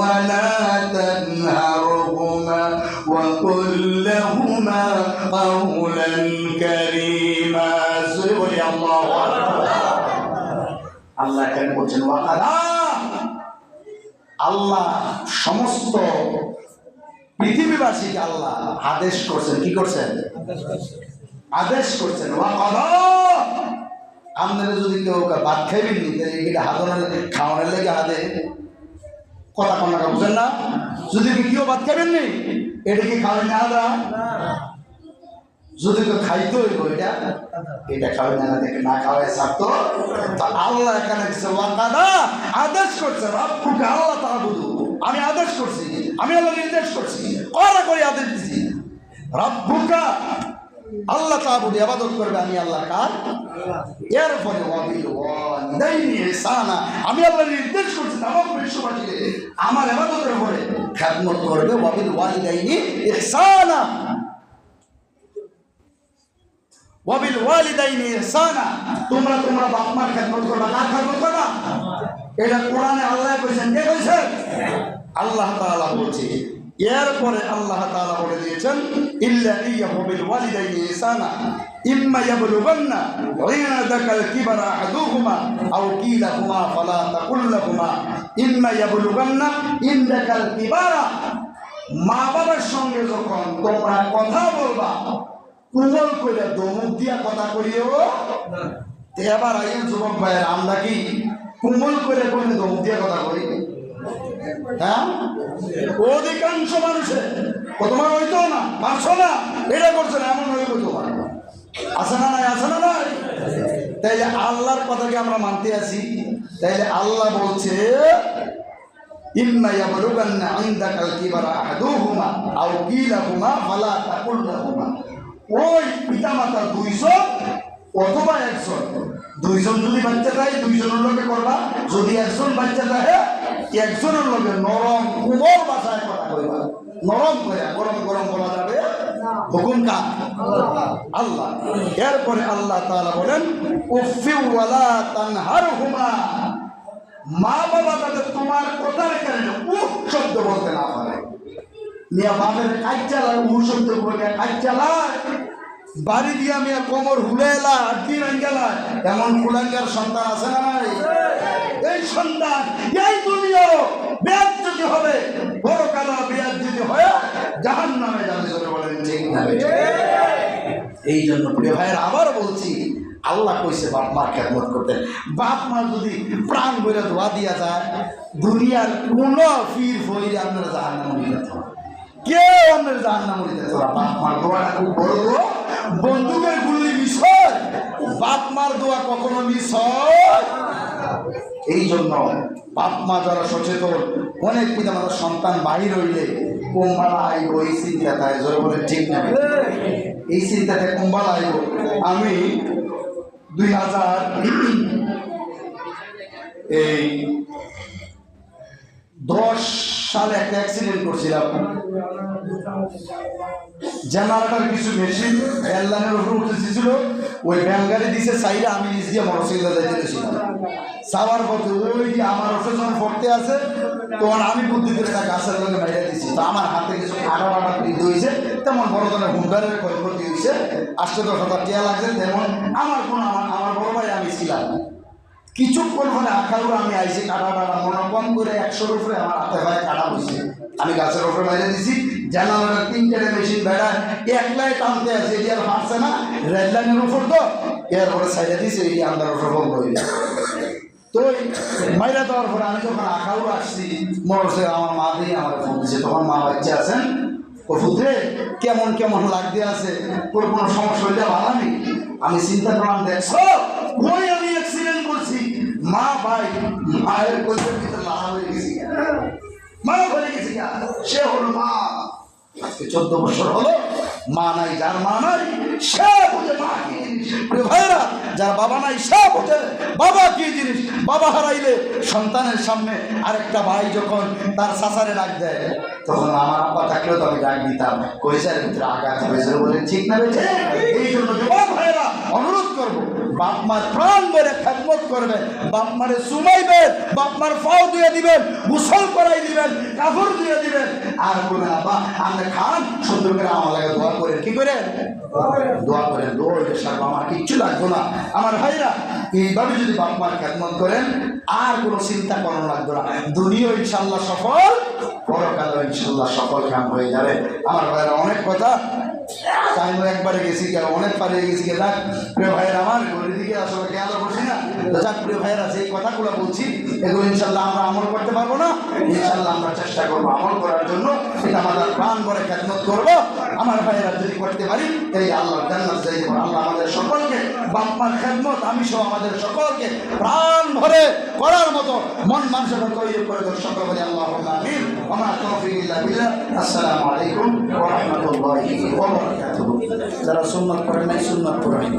ولا تنهرهما وقل لهما قولا كريما. আল্লাহু আকবার। আল্লাহ এখানে বলছেন ওয়াকাদা, আল্লাহ সমস্ত পৃথিবীবাসীকে আল্লাহ আদেশ করছেন। কি করছেন? আদেশ করছেন। ওয়াকাদা, আপনারা যদি কেউ ভাত খাইবেন নি, এটা হাজার খাওয়ানোর লেগে হাতে কথা কন্যা বুঝেন না? যদি কেউ ভাত খাবেন নি, এটা কি খাওয়াই না হাজা? যদি কেউ খাইতে হইব এটা খাওয়াই না, দেখে না খাওয়াই ছাড়তো। তা আল্লাহ এখানে দিচ্ছে ওয়াকাদা, আদেশ করছে। রব্বুকা, আল্লাহ তাআবুদু, আমি আদেশ করছি, আমি আল্লাহ নির্দেশ করছি, করা করে আদেশ দিছি। রব্বুকা, আল্লাহ তাআবুদু, ইবাদত করবে আমি আল্লাহ কার? এরপরে ওয়াবিল ওয়ালিদাইনি ইহসানা, আমি আল্লাহ নির্দেশ করছি তামাম বিশ্ববাসীকে আমার ইবাদতের উপরে খেদমত করবে। ওয়াবিল ওয়ালিদাইনি ইহসানা, ওয়াবিল ওয়ালিদাইনি ইহসানা, তোমরা বাপ মার খেদমত করবা। কার খেদমত করবা? এটা কোরআনে আল্লাহ কইছেন। কে কইছেন? আল্লাহ তাআলা বলছে। এরপরে আল্লাহ তাআলা বলে দিয়েছেন ইল্লা ইয়াহু বিল ওয়ালিদাইনি ইহসানা ইম্মা ইয়াবলুগান্না ইনদাকাল কিবারা আহাদুহুমা আও কিলাহুমা ফালা তাকুল লাহুমা ইম্মা ইয়াবলুগান্না ইনদাকাল কিবারা, মা বাবার সঙ্গে যখন তোমরা কথা বলবা, কোমল করে দমক দিয়া কথা করিও। এবার আইন যুবক ভাইয়ের, আমরা কি কোমল করে কোনো দমক দিয়া কথা করি? হ্যাঁ, অধিকাংশ মানুষের তোমার হইতো না, পারছো না, এটা করছে না, এমন হইব তোমার। আছে না নাই? আছে না নাই? তাইলে আল্লাহর কথাকে আমরা মানতে আছি। তাইলে আল্লাহ বলছে ইম্মা ইয়াবলুগান্না ইনদাকাল কিবারা আহাদুহুমা আও কিলাহুমা ফালা তাকুল লাহুমা, ওই পিতামাতা দুইজন অথবা একজন, দুইজন যদি বাচ্চা চায় দুইজনের লোকে করবা, যদি একজন বাচ্চা চায় একজনের লোকে নরম কোমল ভাষায় কথা কইবা। নরম করে গরম গরম বলা যাবে, হুকুম কার? আল্লাহ। এরপরে আল্লাহ তাআলা বলেন উফি ওয়ালা তানহারহুমা, মা বাবা যাতে তোমার কথার কারণে উফ শব্দ বলতে না পারে। মিয়া বাপের কাজ চালায়, উ শব্দ বলে কাজ চালায়, বাড়ি দিয়া মিয়া কোমর হুলেলা আটকি রাঙ্গালায়, এমন কুলাঙ্গার সন্তান আছে না নাই? এই সন্তান এই দুনিয়াও বেয়াজ্জতি হবে, বড় কালা বেয়াজ্জতি হয়ে জাহান্নামে যাবে। জোরে বলেন ঠিক না? এই জন্য প্রিয় ভাইয়ের আবার বলছি, আল্লাহ কইছে বাপ মার খেদমত করতেন। বাপ মা যদি প্রাণ বলে দোয়া দিয়া যায়, দুনিয়ার কোন ফির ফইরে আপনারা জাহান্নামে যেতে হবে, কেউ আপনার জাহান্নামে যেতে হবে। বাপ মার দোয়াটা খুব বড় দোয়া, বন্দুকের গুলি মিস হয়, বাপ মার দোয়া কখনো মিস হয়। এই জন্য বাপ মা যারা সচেতন, অনেক পিতা মাতার সন্তান বাহির হইলে কুম্বালা আইব এই চিন্তা থাকে। জোরে বলে ঠিক না? এই চিন্তাতে কুম্বালা আইব। আমি 2010 সালে একটা অ্যাক্সিডেন্ট করছিলাম। জেনারেটর কিছু মেশিন এয়ারলাইনের উপর উঠেছিল, ওই ভ্যান গাড়ি দিছে সাইডে, আমি নিচ দিয়ে মোটরসাইকেল যাইতেছিলাম। যাওয়ার পথে ওই যে আমার অফিস যখন পড়তে আছে, তখন আমি বুদ্ধি করে একটা গাছের লগে বাইরে দিছি। তো আমার হাতে কিছু আটা বৃদ্ধি হয়েছে, তেমন বড় ধরনের হুঙ্গারের ক্ষয়ক্ষতি হয়েছে, 8-10,000 টাকা লাগছে। তেমন আমার বড় ভাই আমি ছিলাম। কিছুক্ষণ পরে আঁকাউড়া আমি আইসি, কাটা মনে কম করে 100-র উপরে আমার হাতে ভাই কাটা হয়েছে। আমি গাছের উপরে বাইরে দিছি, জানালার 3টে মেশিন বেড়ায় একলাই টানতে আছে, এটি আর পারছে না, রেড লাইনের উপর তো এরপরে সাইডে দিছে, এই আন্দার উপর বন্ধ হয়ে যায়। তো মাইরা দেওয়ার পরে আমি যখন আঁকাউড়া আসছি মোটরসাইকেল, আমার মা দিয়ে আমার ফোন দিচ্ছে। তখন মা বাচ্চা আছেন, ও ফুটে কেমন কেমন লাগতে আছে, ওর কোনো সমস্যা হইলে ভালো। আমি চিন্তা করলাম, দেখছো ওই আমি অ্যাক্সিডেন্ট করছি। মা ভাই মায়ের কোলের ভিতরে লাহা হয়ে গেছি, মা হয়ে গেছি। সে হলো মা। আজকে 14 বছর হলো মা নাই, যার মা নাই সে বোঝে মা কি জিনিস। ভাইরা, যার বাবা নাই সে বোঝে বাবা কি জিনিস। বাবা হারাইলে সন্তানের সামনে আরেকটা ভাই যখন তার চাচারে ডাক দেয়, তখন আমার আব্বা থাকলেও তো আমি ডাক দিতাম, কইসার ভিতরে আঘাত হয়েছে। বলে ঠিক না বেঠে? এই জন্য যুবক ভাইরা অনুরোধ করবো, বাপ মার প্রাণ ভরে খেদমত করবেন, বাপ মারে সুমাইবেন, বাপ মার পাও দিয়ে দিবেন, গোসল করাই দিবেন, কাপড় দিয়ে দিবেন। আর বলেন আব্বা আপনি খান, সুন্দর করে আমার লাগে দোয়া করেন। কি করেন? দোয়া করেন। দোয়া হইলে সাহেব আমার কিচ্ছু লাগতো না। আমার ভাইরা এইভাবে যদি বাপ মার খেদমত করেন আর কোনো চিন্তা করানো লাগতো না। দুনিয়া ইনশাল্লাহ সফল, পরকালে ইনশাল্লাহ সফল কাম হয়ে যাবে। আমার ভাইরা অনেক কথা টাইম একবারে গেছি, অনেক পারে গেছি। যাক প্রিয় ভাইয়ের আমার ঘরের দিকে আসলে খেয়াল করছি না। যাক প্রিয় ভাইয়েরা যে কথাগুলো বলছি এগুলো ইনশাল্লাহ আমরা আমল করতে পারবো না, ইনশাল্লাহ আমরা চেষ্টা করবো আমল করার জন্য। এটা আমাদের প্রাণ ভরে খেদমত করবো। আমার ভাইয়েরা যদি করতে পারি এই আল্লাহ জান্নাত যাইতে পারে। আল্লাহ আমাদের সকলকে বাপ মার খেদমত আমি সহ আমাদের সকলকে প্রাণ ভরে করার মতো মন মানসিকতা তৈরি করে দেন। সকল বলি আল্লাহুম্মা আমিন। ওয়া মা তাওফীক ইল্লা বিল্লাহ। আসসালামু আলাইকুম ওয়া রাহমাতুল্লাহি ওয়া বারাকাতুহু। যারা সুন্নাত পড়েন নাই সুন্নাত পড়েন।